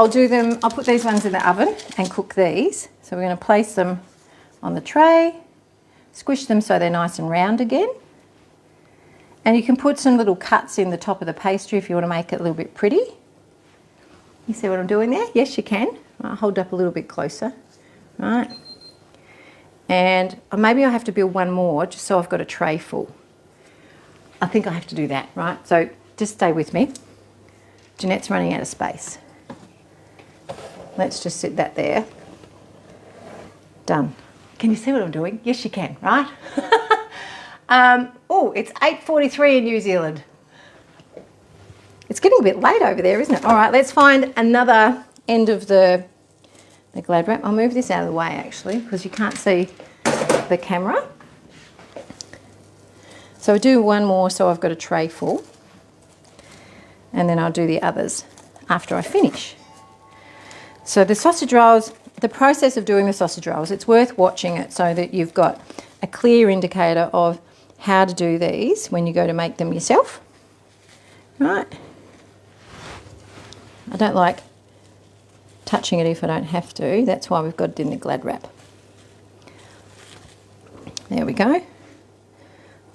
put these ones in the oven and cook these. So we're going to place them on the tray, squish them so they're nice and round again. And you can put some little cuts in the top of the pastry if you want to make it a little bit pretty. You see what I'm doing there? Yes, you can. I'll hold up a little bit closer. Right. And maybe I have to build one more just so I've got a tray full. I think I have to do that, right? So just stay with me. Jeanette's running out of space. Let's just sit that there. Done. Can you see what I'm doing? Yes, you can, right? Oh, it's 8:43 in New Zealand. It's getting a bit late over there, isn't it? All right, let's find another end of the Glad wrap. I'll move this out of the way, actually, because you can't see the camera. So I'll do one more so I've got a tray full. And then I'll do the others after I finish. So the sausage rolls, the process of doing the sausage rolls, it's worth watching it so that you've got a clear indicator of how to do these when you go to make them yourself. Right. I don't like touching it if I don't have to. That's why we've got it in the Glad wrap. There we go.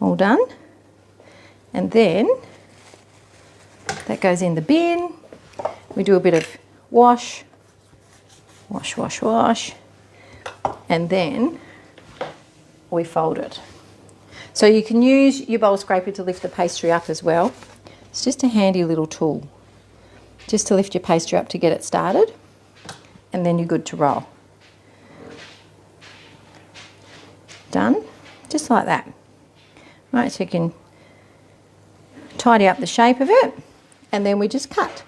All done. And then that goes in the bin. We do a bit of wash, and then we fold it. So you can use your bowl scraper to lift the pastry up as well. It's just a handy little tool, just to lift your pastry up to get it started, and then you're good to roll. Done, just like that. Right, so you can tidy up the shape of it, and then we just cut.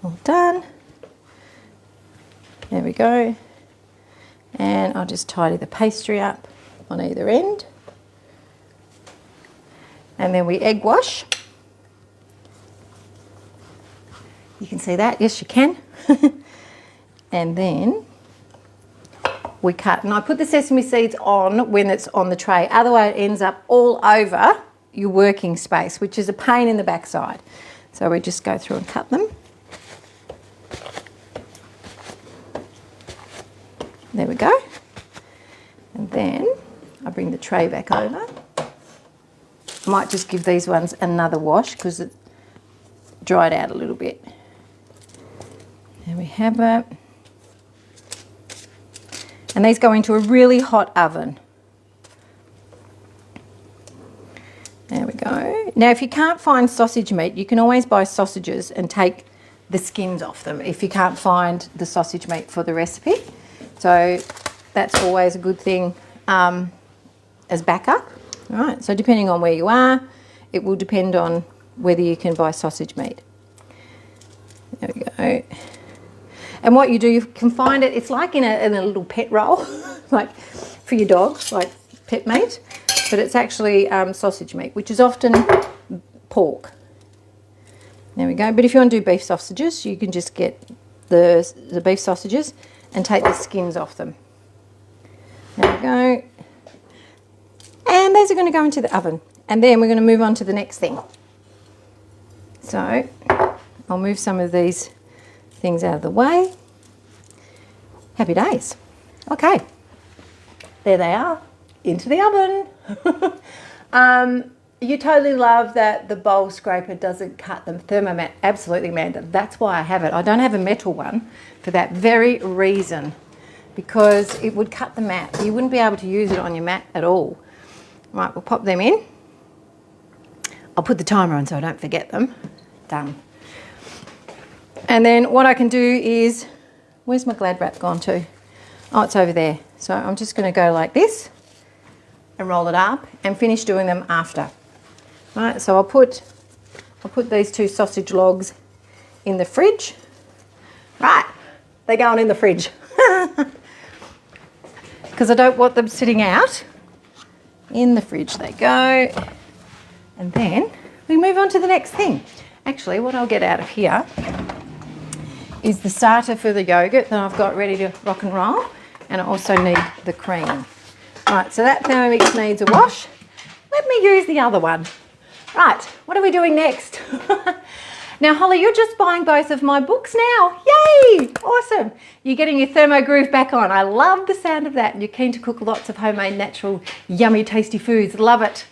All done. There we go. And I'll just tidy the pastry up on either end. And then we egg wash. You can see that, yes you can. And then we cut. And I put the sesame seeds on when it's on the tray, otherwise it ends up all over your working space, which is a pain in the backside. So we just go through and cut them. There we go. And then I bring the tray back over. I might just give these ones another wash because it dried out a little bit. There we have it. And these go into a really hot oven. There we go. Now, if you can't find sausage meat, you can always buy sausages and take the skins off them if you can't find the sausage meat for the recipe. So that's always a good thing as backup. All right, so depending on where you are, it will depend on whether you can buy sausage meat. There we go. And what you do, you can find it, it's like in a little pet roll, like for your dog, like pet meat, but it's actually sausage meat, which is often pork. There we go. But if you want to do beef sausages, you can just get the beef sausages and take the skins off them. There we go. And those are going to go into the oven. And then we're going to move on to the next thing. So I'll move some of these things out of the way. Happy days. Okay. There they are. Into the oven. You totally love that the bowl scraper doesn't cut them. Thermomat, absolutely, Amanda. That's why I have it. I don't have a metal one for that very reason, because it would cut the mat. You wouldn't be able to use it on your mat at all. Right, we'll pop them in. I'll put the timer on so I don't forget them. Done. And then what I can do is, where's my Glad wrap gone to? Oh, it's over there. So I'm just going to go like this and roll it up and finish doing them after. Right, so I'll put these two sausage logs in the fridge. Right, they're going in the fridge. Because I don't want them sitting out. In the fridge they go. And then we move on to the next thing. Actually, what I'll get out of here is the starter for the yogurt that I've got ready to rock and roll. And I also need the cream. All right, so that Thermomix needs a wash. Let me use the other one. Right, what are we doing next? Now, Holly, you're just buying both of my books now. Yay! Awesome. You're getting your thermo groove back on. I love the sound of that. And you're keen to cook lots of homemade, natural, yummy, tasty foods. Love it.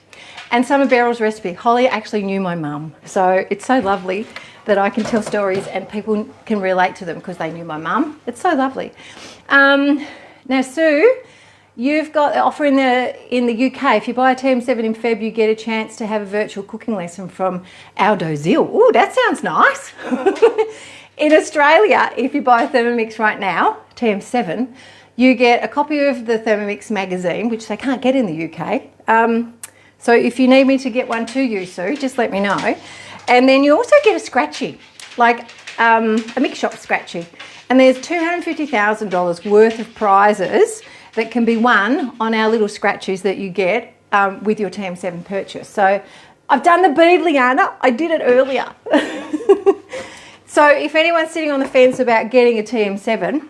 And Summer Beryl's recipe. Holly actually knew my mum. So it's so lovely that I can tell stories and people can relate to them because they knew my mum. It's so lovely. Now, Sue, you've got an offer in the UK. If you buy a TM7 in Feb, you get a chance to have a virtual cooking lesson from Aldo Zil. Oh, that sounds nice. In Australia, if you buy a Thermomix right now, TM7, you get a copy of the Thermomix magazine, which they can't get in the UK. So if you need me to get one to you, Sue, just let me know. And then you also get a scratchy, like a mix shop scratchy. And there's $250,000 worth of prizes that can be won on our little scratchies that you get with your TM7 purchase. So I've done the bead, Liana. I did it earlier. So if anyone's sitting on the fence about getting a TM7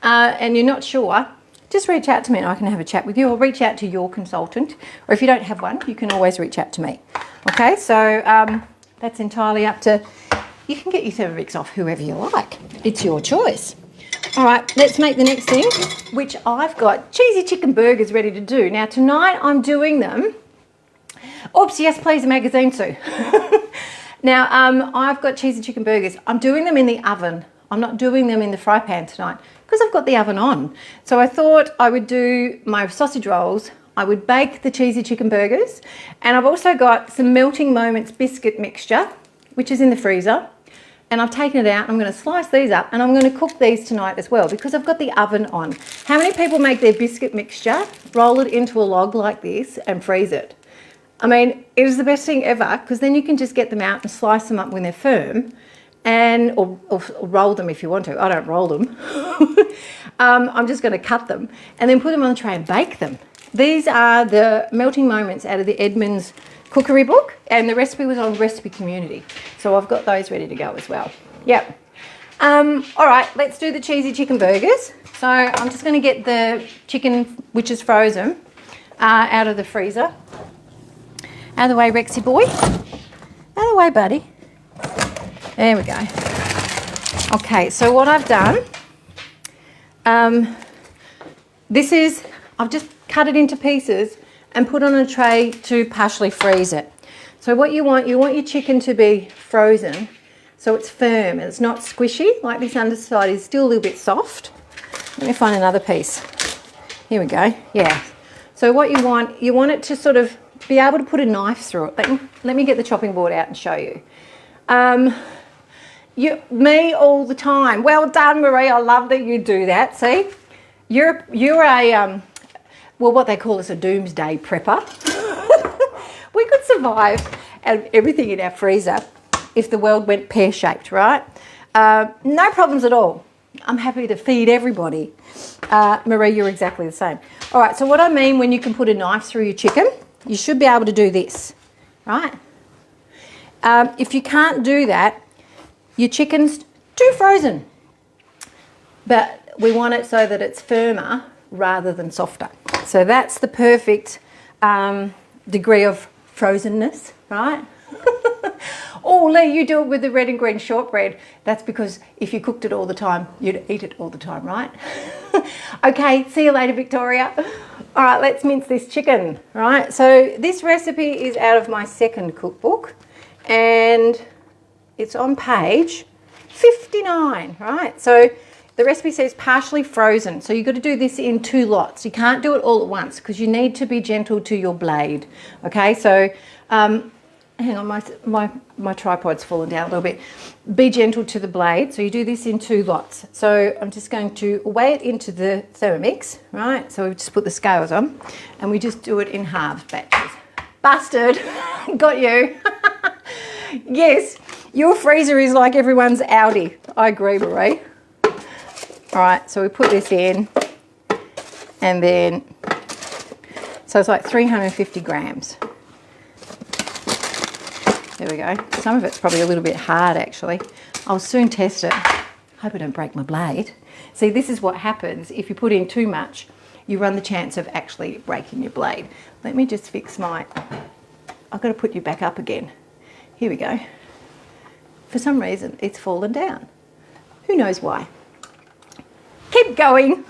and you're not sure, just reach out to me and I can have a chat with you, or reach out to your consultant. Or if you don't have one, you can always reach out to me. Okay, so that's entirely up to, you can get your Thermomix off whoever you like. It's your choice. All right, let's make the next thing, which I've got cheesy chicken burgers ready to do. Now tonight I'm doing them. Oops, yes please, a magazine, Sue. Now I've got cheesy chicken burgers. I'm doing them in the oven. I'm not doing them in the fry pan tonight because I've got the oven on. So I thought I would do my sausage rolls. I would bake the cheesy chicken burgers. And I've also got some Melting Moments biscuit mixture, which is in the freezer. And I've taken it out. I'm going to slice these up and I'm going to cook these tonight as well because I've got the oven on. How many people make their biscuit mixture, roll it into a log like this and freeze it? I mean, it is the best thing ever because then you can just get them out and slice them up when they're firm, and or roll them if you want to. I don't roll them. I'm just going to cut them and then put them on the tray and bake them. These are the Melting Moments out of the Edmonds cookery book, and the recipe was on Recipe Community. So I've got those ready to go as well. Yep. All right, let's do the cheesy chicken burgers. So I'm just going to get the chicken, which is frozen, out of the freezer. Out of the way, Rexy boy. Out of the way, buddy. There we go. Okay, so what I've done, I've just cut it into pieces and put on a tray to partially freeze it. So what you want your chicken to be frozen so it's firm and it's not squishy, like this underside is still a little bit soft. Let me find another piece. Here we go, yeah. So what you want it to sort of be able to put a knife through it. Let me get the chopping board out and show you. Me all the time. Well done, Marie, I love that you do that, see? You're a, well, what they call us a doomsday prepper. We could survive everything in our freezer if the world went pear-shaped, right? No problems at all. I'm happy to feed everybody. Marie, you're exactly the same. All right, so what I mean when you can put a knife through your chicken, you should be able to do this, right? If you can't do that, your chicken's too frozen. But we want it so that it's firmer rather than softer. So that's the perfect degree of frozenness, right? Oh, Lee, you do it with the red and green shortbread. That's because if you cooked it all the time, you'd eat it all the time, right? Okay, see you later, Victoria. All right, let's mince this chicken, right? So this recipe is out of my second cookbook and it's on page 59, right? So the recipe says partially frozen. So you've got to do this in 2 lots. You can't do it all at once because you need to be gentle to your blade, okay? So hang on, my tripod's fallen down a little bit. Be gentle to the blade. So you do this in 2 lots. So I'm just going to weigh it into the Thermomix, right? So we just put the scales on and we just do it in halves batches. Busted, got you. Yes, your freezer is like everyone's Audi. I agree, Marie. All right, so we put this in, and then, so it's like 350 grams. There we go. Some of it's probably a little bit hard actually. I'll soon test it. Hope I don't break my blade. See, this is what happens if you put in too much. You run the chance of actually breaking your blade. Let me just fix my, I've got to put you back up again. Here we go. For some reason, it's fallen down. Who knows why? Keep going.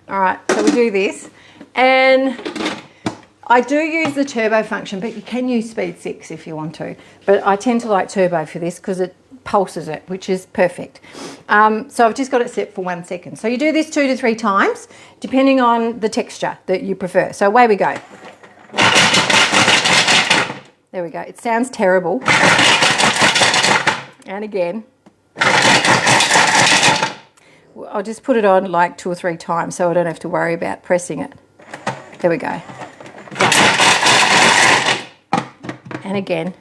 All right, so we do this. And I do use the turbo function, but you can use speed 6 if you want to. But I tend to like turbo for this because it pulses it, which is perfect. So I've just got it set for 1 second. So you do this 2 to 3 times, depending on the texture that you prefer. So away we go. There we go. It sounds terrible. And again. I'll just put it on like 2 or 3 times so I don't have to worry about pressing it. There we go. And again.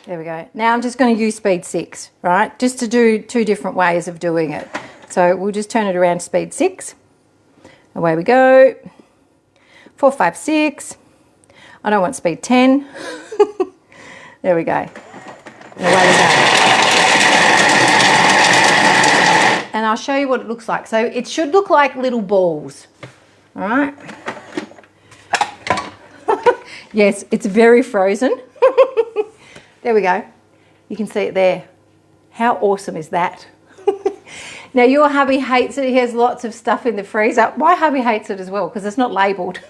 There we go. Now I'm just going to use speed 6, right? Just to do 2 different ways of doing it. So we'll just turn it around to speed 6. Away we go. 4, 5, 6. I don't want speed 10. There we go. And away we go. And I'll show you what it looks like. So it should look like little balls. All right. Yes, it's very frozen. There we go. You can see it there. How awesome is that? Now your hubby hates it. He has lots of stuff in the freezer. My hubby hates it as well because it's not labelled.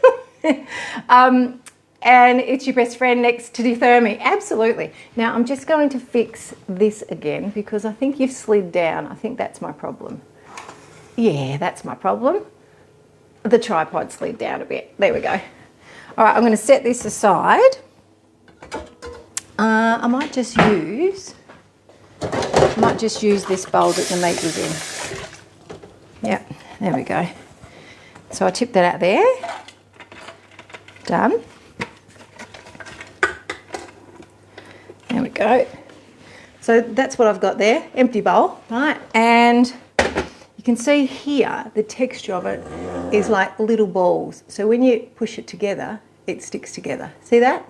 And it's your best friend next to defer Absolutely. Now I'm just going to fix this again because I think you've slid down. I think that's my problem. Yeah, that's my problem. The tripod slid down a bit. There we go. All right, I'm going to set this aside. I might just use this bowl that the meat was in. Yep, there we go. So I tip that out there. Done. There we go. So that's what I've got there, empty bowl, right? And you can see here the texture of it is like little balls. So when you push it together, it sticks together. See that?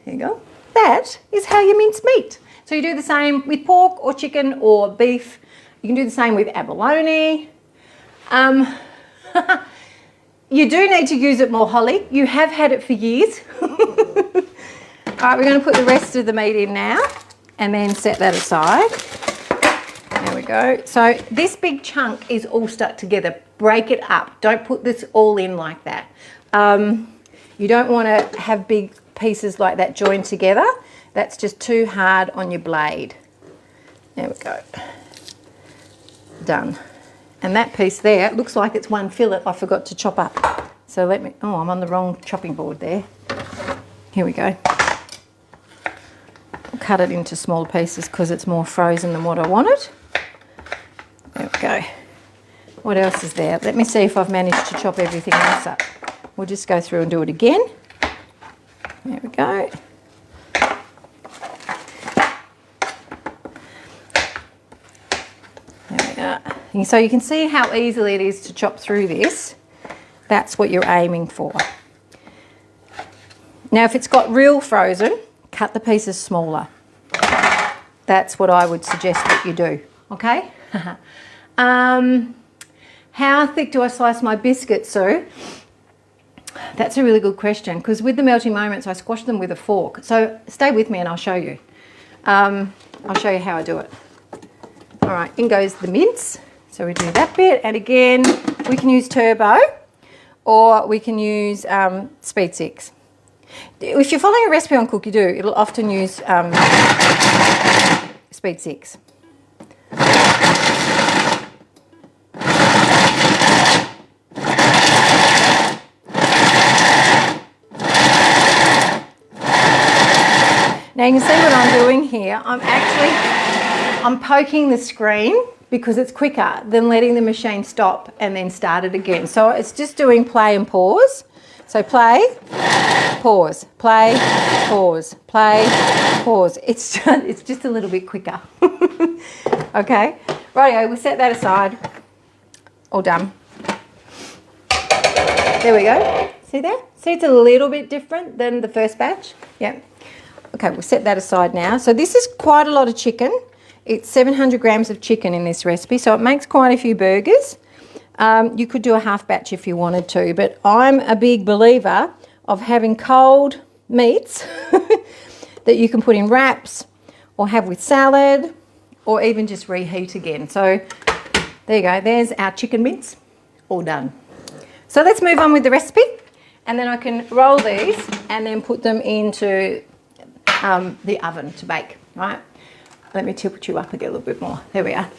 There you go. That is how you mince meat. So you do the same with pork or chicken or beef. You can do the same with abalone. You do need to use it more, Holly. You have had it for years. All right, we're going to put the rest of the meat in now and then set that aside. There we go. So this big chunk is all stuck together. Break it up. Don't put this all in like that. You don't want to have big pieces like that joined together. That's just too hard on your blade. There we go. Done. And that piece there, it looks like it's one fillet I forgot to chop up. So let me, oh, I'm on the wrong chopping board there. Here we go. I'll cut it into small pieces because it's more frozen than what I wanted. There we go. What else is there? Let me see if I've managed to chop everything else up. We'll just go through and do it again. There we go. There we are. And so you can see how easily it is to chop through this. That's what you're aiming for. Now if it's got real frozen, cut the pieces smaller. That's what I would suggest that you do, okay? How thick do I slice my biscuits, Sue? That's a really good question because with the melting moments I squash them with a fork. So stay with me and I'll show you. I'll show you how I do it. All right, in goes the mince. So we do that bit, and again we can use turbo or we can use speed 6. If you're following a recipe on Cookie-Doo, it'll often use speed 6. Now you can see what I'm doing here. I'm poking the screen because it's quicker than letting the machine stop and then start it again. So it's just doing play and pause. So play, pause, play, pause, play, pause. It's just a little bit quicker. Okay, rightio, we'll set that aside. All done. There we go. See there? See, it's a little bit different than the first batch. Yeah. Okay, we'll set that aside now. So this is quite a lot of chicken. It's 700 grams of chicken in this recipe, so it makes quite a few burgers. You could do a half batch if you wanted to, but I'm a big believer of having cold meats that you can put in wraps or have with salad or even just reheat again. So there you go, there's our chicken mince, all done. So let's move on with the recipe, and then I can roll these and then put them into the oven to bake, right? Let me tilt you up a little bit more. There we are.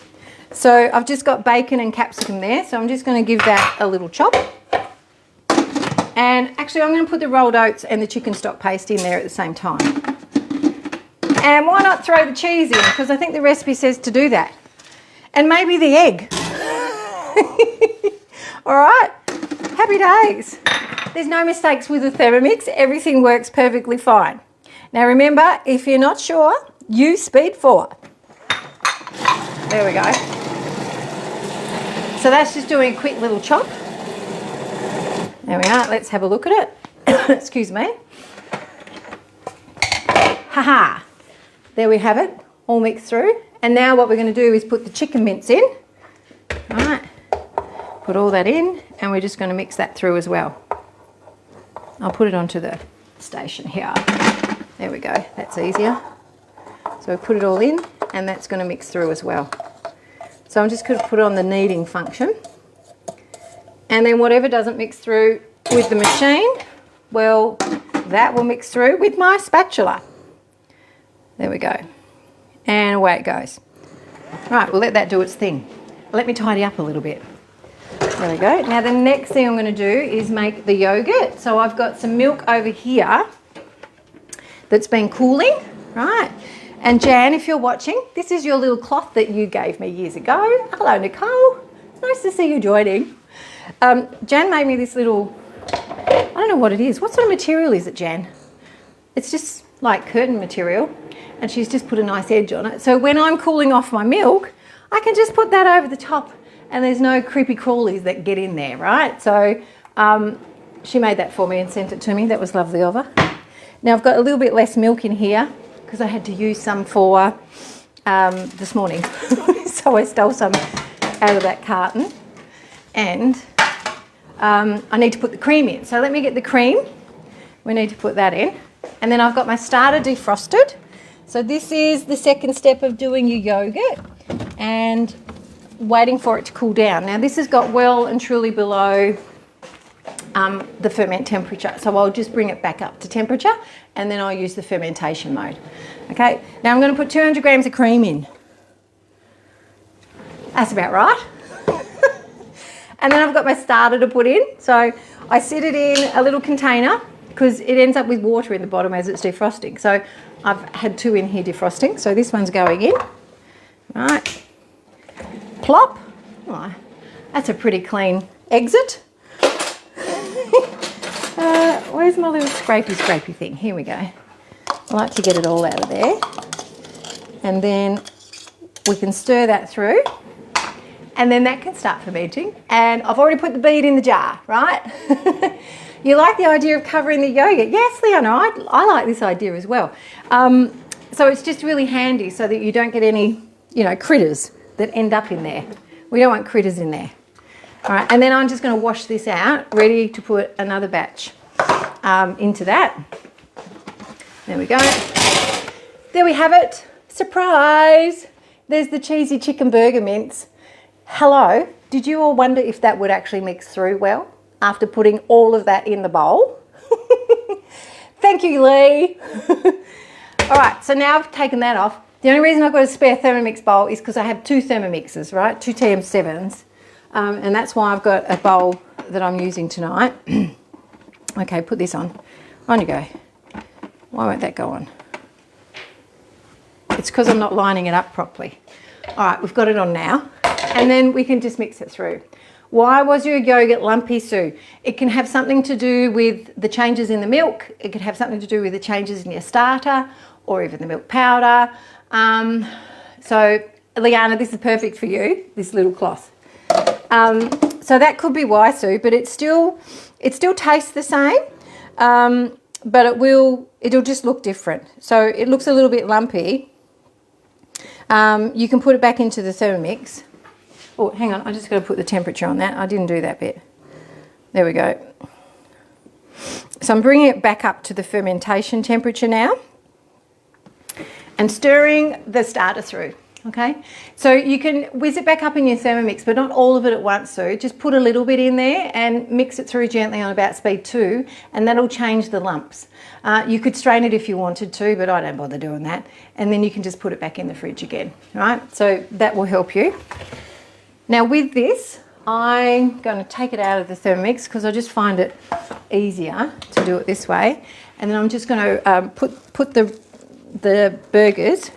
So I've just got bacon and capsicum there, so I'm just going to give that a little chop. And actually I'm going to put the rolled oats and the chicken stock paste in there at the same time. And why not throw the cheese in, because I think the recipe says to do that. And maybe the egg. All right, happy days. There's no mistakes with the Thermomix. Everything works perfectly fine. Now remember, if you're not sure, use speed 4. There we go. So that's just doing a quick little chop. There we are. Let's have a look at it. Excuse me. Ha-ha. There we have it, all mixed through. And now what we're going to do is put the chicken mince in. All right. Put all that in, and we're just going to mix that through as well. I'll put it onto the station here. There we go. That's easier. So we put it all in, and that's going to mix through as well. So I'm just going to put it on the kneading function. And then whatever doesn't mix through with the machine, well, that will mix through with my spatula. There we go. And away it goes. Right, we'll let that do its thing. Let me tidy up a little bit. There we go. Now the next thing I'm going to do is make the yogurt. So I've got some milk over here that's been cooling, right? And Jan, if you're watching, this is your little cloth that you gave me years ago. Hello, Nicole. It's nice to see you joining. Jan made me this little, I don't know what it is. What sort of material is it, Jan? It's just like curtain material, and she's just put a nice edge on it. So when I'm cooling off my milk, I can just put that over the top, and there's no creepy crawlies that get in there, right? So she made that for me and sent it to me. That was lovely of her. Now I've got a little bit less milk in here because I had to use some for this morning. So I stole some out of that carton. And I need to put the cream in. So let me get the cream. We need to put that in. And then I've got my starter defrosted. So this is the second step of doing your yogurt and waiting for it to cool down. Now this has got well and truly below the ferment temperature. So I'll just bring it back up to temperature, and then I'll use the fermentation mode. Okay, now I'm going to put 200 grams of cream in. That's about right. And then I've got my starter to put in. So I sit it in a little container because it ends up with water in the bottom as it's defrosting. So I've had 2 in here defrosting. So this one's going in. Right. Plop. Oh, that's a pretty clean exit. Where's my little scrapey thing? Here we go. I like to get it all out of there. And then we can stir that through. And then that can start fermenting. And I've already put the bead in the jar, right? You like the idea of covering the yogurt? Yes, Leona, I like this idea as well. So it's just really handy so that you don't get any, critters that end up in there. We don't want critters in there. All right, and then I'm just going to wash this out, ready to put another batch into that. There we go. There we have it. Surprise! There's the cheesy chicken burger mince. Hello, did you all wonder if that would actually mix through well after putting all of that in the bowl? Thank you, Lee. All right, so now I've taken that off. The only reason I've got a spare Thermomix bowl is because I have 2 Thermomixes, right? 2 TM7s. And that's why I've got a bowl that I'm using tonight. Okay, put this on. On you go. Why won't that go on? It's because I'm not lining it up properly. All right, we've got it on now. And then we can just mix it through. Why was your yogurt lumpy, Sue? It can have something to do with the changes in the milk. It could have something to do with the changes in your starter or even the milk powder. So Liana, this is perfect for you, this little cloth. So that could be why, Sue, but it still tastes the same, but it'll just look different. So it looks a little bit lumpy. You can put it back into the Thermomix. Oh, hang on, I just got to put the temperature on that. I didn't do that bit. There we go. So I'm bringing it back up to the fermentation temperature now and stirring the starter through, okay? So you can whiz it back up in your Thermomix, but not all of it at once, so just put a little bit in there and mix it through gently on about speed 2, and that'll change the lumps. You could strain it if you wanted to, but I don't bother doing that. And then you can just put it back in the fridge again, right? So that will help you. Now with this, I'm going to take it out of the Thermomix because I just find it easier to do it this way. And then I'm just going to put the burgers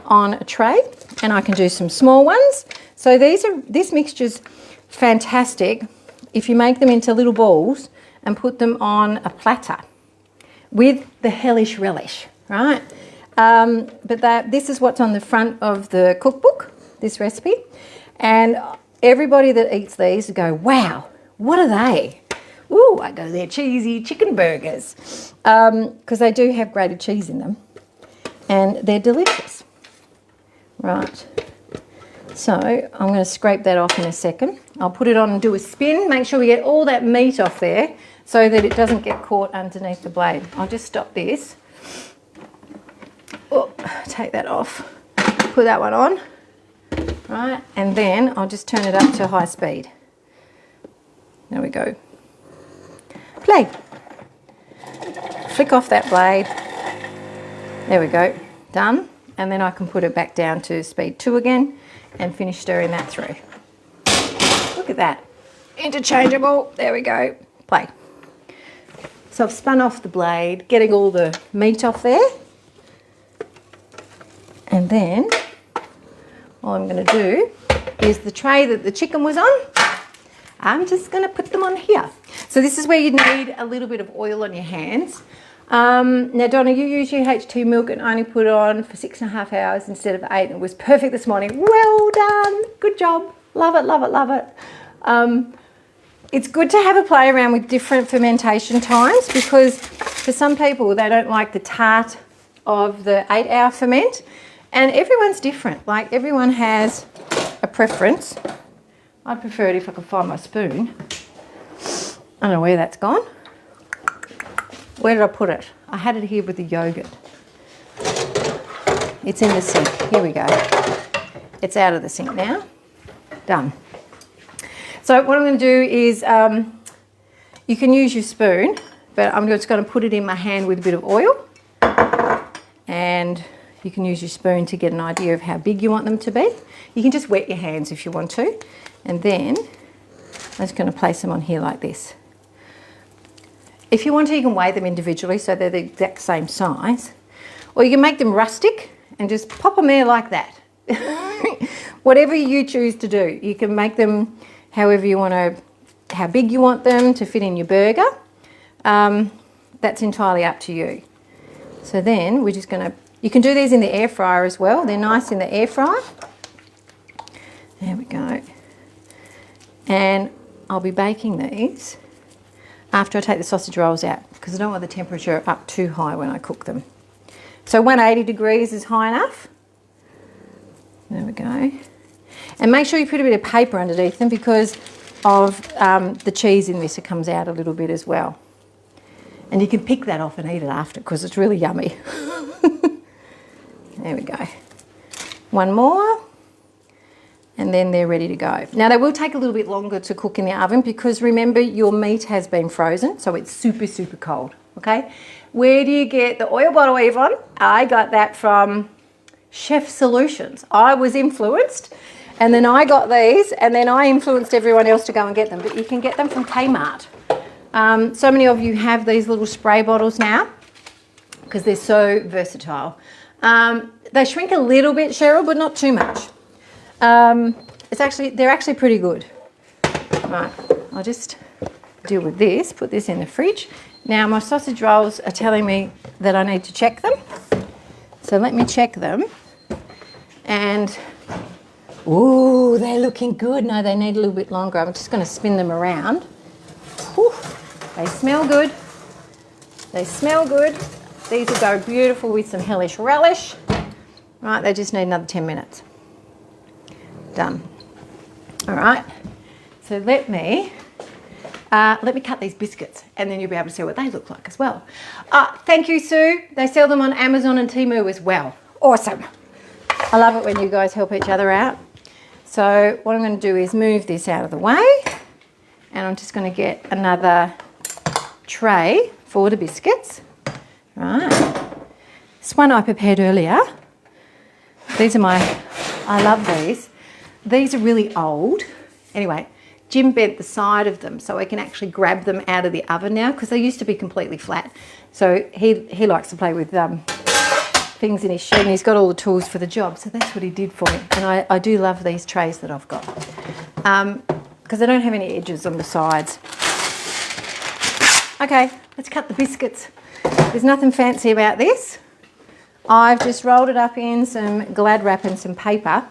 on a tray, and I can do some small ones. So this mixture's fantastic if you make them into little balls and put them on a platter with the hellish relish, right? But this is what's on the front of the cookbook, this recipe. And everybody that eats these go, wow, what are they? Ooh, I go, they're cheesy chicken burgers. Because they do have grated cheese in them. And they're delicious. Right. So I'm going to scrape that off in a second. I'll put it on and do a spin. Make sure we get all that meat off there so that it doesn't get caught underneath the blade. I'll just stop this. Oh, take that off. Put that one on. Right, and then I'll just turn it up to high speed. There we go. Play. Flick off that blade. There we go. Done. And then I can put it back down to speed 2 again and finish stirring that through. Look at that. Interchangeable. There we go. Play. So I've spun off the blade, getting all the meat off there. And then all I'm going to do is the tray that the chicken was on, I'm just going to put them on here. So this is where you need a little bit of oil on your hands. Now, Donna, you use UHT milk and only put it on for 6.5 hours instead of 8. It was perfect this morning. Well done. Good job. Love it, love it, love it. It's good to have a play around with different fermentation times because for some people, they don't like the tart of the 8-hour ferment. And everyone's different. Like, everyone has a preference. I'd prefer it if I could find my spoon. I don't know where that's gone. Where did I put it? I had it here with the yogurt. It's in the sink. Here we go. It's out of the sink now. Done. So what I'm going to do is, you can use your spoon, but I'm just going to put it in my hand with a bit of oil. And you can use your spoon to get an idea of how big you want them to be. You can just wet your hands if you want to. And then I'm just going to place them on here like this. If you want to, you can weigh them individually so they're the exact same size. Or you can make them rustic and just pop them there like that. Whatever you choose to do. You can make them however you want to, how big you want them to fit in your burger. That's entirely up to you. So then we're just going to, you can do these in the air fryer as well. They're nice in the air fryer. There we go. And I'll be baking these after I take the sausage rolls out because I don't want the temperature up too high when I cook them. So 180 degrees is high enough. There we go. And make sure you put a bit of paper underneath them because of the cheese in this. It comes out a little bit as well. And you can pick that off and eat it after because it's really yummy. There we go. One more. And then they're ready to go. Now they will take a little bit longer to cook in the oven because remember your meat has been frozen, so it's super, super cold, okay? Where do you get the oil bottle, Yvonne? I got that from Chef Solutions. I was influenced and then I got these and then I influenced everyone else to go and get them, but you can get them from Kmart. So many of you have these little spray bottles now because they're so versatile. They shrink a little bit, Cheryl, but not too much. They're actually pretty good. Right, I'll just deal with this, put this in the fridge. Now my sausage rolls are telling me that I need to check them. So let me check them. And, ooh, they're looking good. No, they need a little bit longer. I'm just going to spin them around. Whew, they smell good. They smell good. These will go beautiful with some hellish relish. Right, they just need another 10 minutes. Done. All right, so let me cut these biscuits and then you'll be able to see what they look like as well. Thank you, Sue. They sell them on Amazon and Temu as well. Awesome. I love it when you guys help each other out. So what I'm going to do is move this out of the way and I'm just going to get another tray for the biscuits. Right. This one I prepared earlier. These are I love these. These are really old. Anyway, Jim bent the side of them so I can actually grab them out of the oven now because they used to be completely flat. So he likes to play with things in his shed and he's got all the tools for the job. So that's what he did for me. And I do love these trays that I've got because they don't have any edges on the sides. Okay, let's cut the biscuits. There's nothing fancy about this. I've just rolled it up in some Glad wrap and some paper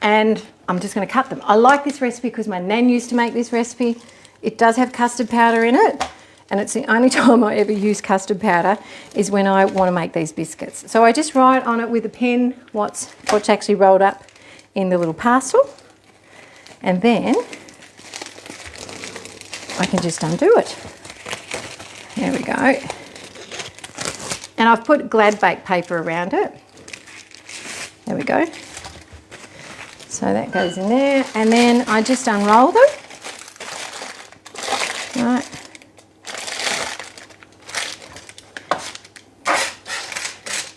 and I'm just going to cut them. I like this recipe because my nan used to make this recipe. It does have custard powder in it and it's the only time I ever use custard powder is when I want to make these biscuits. So I just write on it with a pen what's actually rolled up in the little parcel and then I can just undo it. There we go. And I've put Glad baked paper around it. There we go. So that goes in there. And then I just unroll them. Right.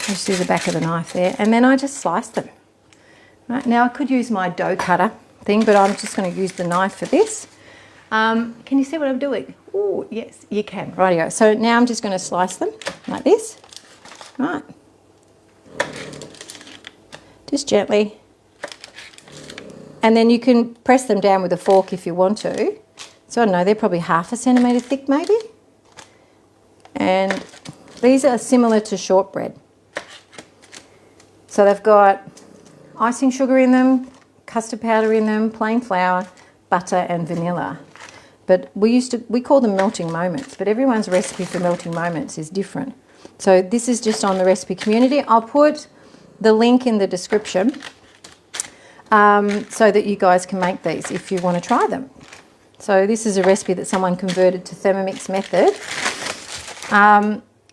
Just use the back of the knife there. And then I just slice them. Right. Now I could use my dough cutter thing, but I'm just going to use the knife for this. Can you see what I'm doing? Oh, yes, you can. Rightio. So now I'm just going to slice them like this. Right. Just gently. And then you can press them down with a fork if you want to. So I don't know, they're probably 1/2 centimetre thick maybe. And these are similar to shortbread. So they've got icing sugar in them, custard powder in them, plain flour, butter and vanilla. But we call them melting moments, but everyone's recipe for melting moments is different. So this is just on the recipe community. I'll put the link in the description so that you guys can make these if you want to try them. So this is a recipe that someone converted to Thermomix method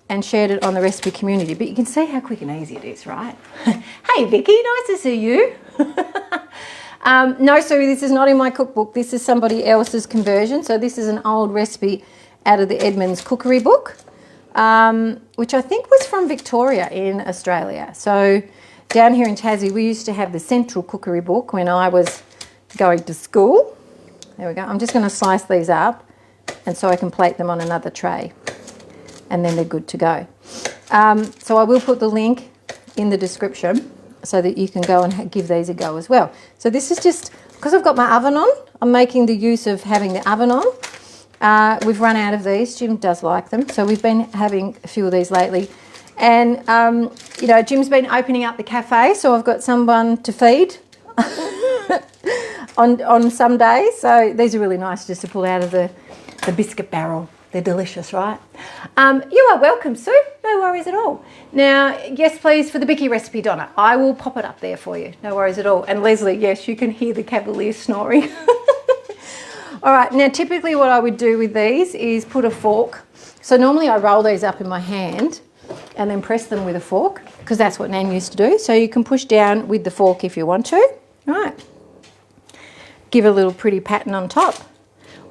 and shared it on the recipe community. But you can see how quick and easy it is, right? Hey Vicky, nice to see you. No, Sue, this is not in my cookbook. This is somebody else's conversion. So this is an old recipe out of the Edmonds cookery book, which I think was from Victoria in Australia. So down here in Tassie, we used to have the Central Cookery book when I was going to school. There we go. I'm just going to slice these up and so I can plate them on another tray and then they're good to go. So I will put the link in the description so that you can go and give these a go as well. So this is just, because I've got my oven on, I'm making the use of having the oven on. We've run out of these. Jim does like them. So we've been having a few of these lately. And, you know, Jim's been opening up the cafe, so I've got someone to feed on some days. So these are really nice just to pull out of the biscuit barrel. They're delicious, right? You are welcome, Sue. No worries at all. Now, yes, please, for the Bicky recipe, Donna, I will pop it up there for you. No worries at all. And Leslie, yes, you can hear the Cavaliers snoring. All right, now typically what I would do with these is put a fork. So normally I roll these up in my hand and then press them with a fork because that's what Nan used to do. So you can push down with the fork if you want to. All right. Give a little pretty pattern on top,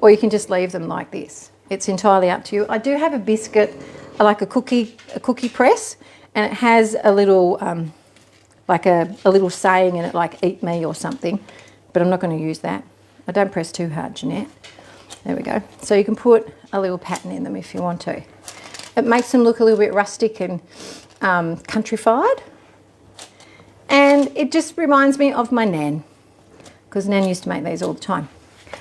or you can just leave them like this. It's entirely up to you. I do have a biscuit, like a cookie press, and it has a little, like a little saying in it, like "eat me" or something, but I'm not going to use that. I don't press too hard, Jeanette. There we go. So you can put a little pattern in them if you want to. It makes them look a little bit rustic and countrified. And it just reminds me of my Nan, because Nan used to make these all the time.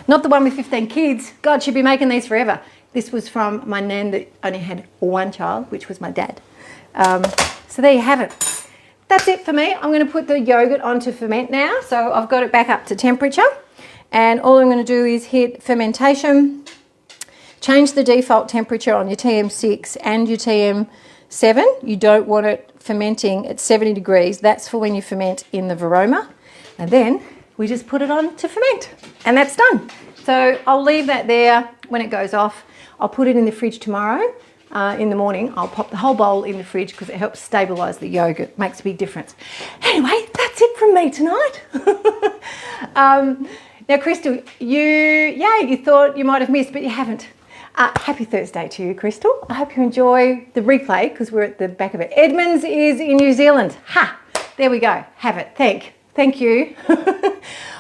Not the one with 15 kids. God, she'd be making these forever. This was from my nan that only had one child, which was my dad. So there you have it. That's it for me. I'm going to put the yogurt on to ferment now. So I've got it back up to temperature. And all I'm going to do is hit fermentation, change the default temperature on your TM6 and your TM7. You don't want it fermenting at 70 degrees. That's for when you ferment in the varoma. And then we just put it on to ferment and that's done. So I'll leave that there. When it goes off, I'll put it in the fridge tomorrow. In the morning, I'll pop the whole bowl in the fridge because it helps stabilise the yogurt. Makes a big difference. Anyway, that's it from me tonight. Now, Crystal, you thought you might have missed, but you haven't. Happy Thursday to you, Crystal. I hope you enjoy the replay because we're at the back of it. Edmonds is in New Zealand. Ha! There we go. Have it. Thank you.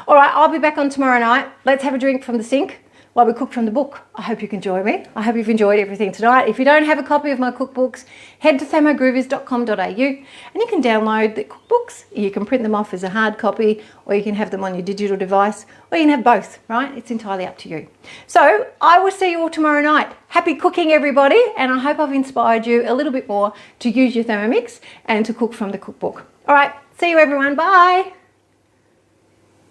All right, I'll be back on tomorrow night. Let's have a drink from the sink while we cook from the book. I hope you can join me. I hope you've enjoyed everything tonight. If you don't have a copy of my cookbooks, head to thermogroovers.com.au and you can download the cookbooks. You can print them off as a hard copy or you can have them on your digital device or you can have both, right? It's entirely up to you. So I will see you all tomorrow night. Happy cooking, everybody, and I hope I've inspired you a little bit more to use your Thermomix and to cook from the cookbook. All right, see you everyone. Bye.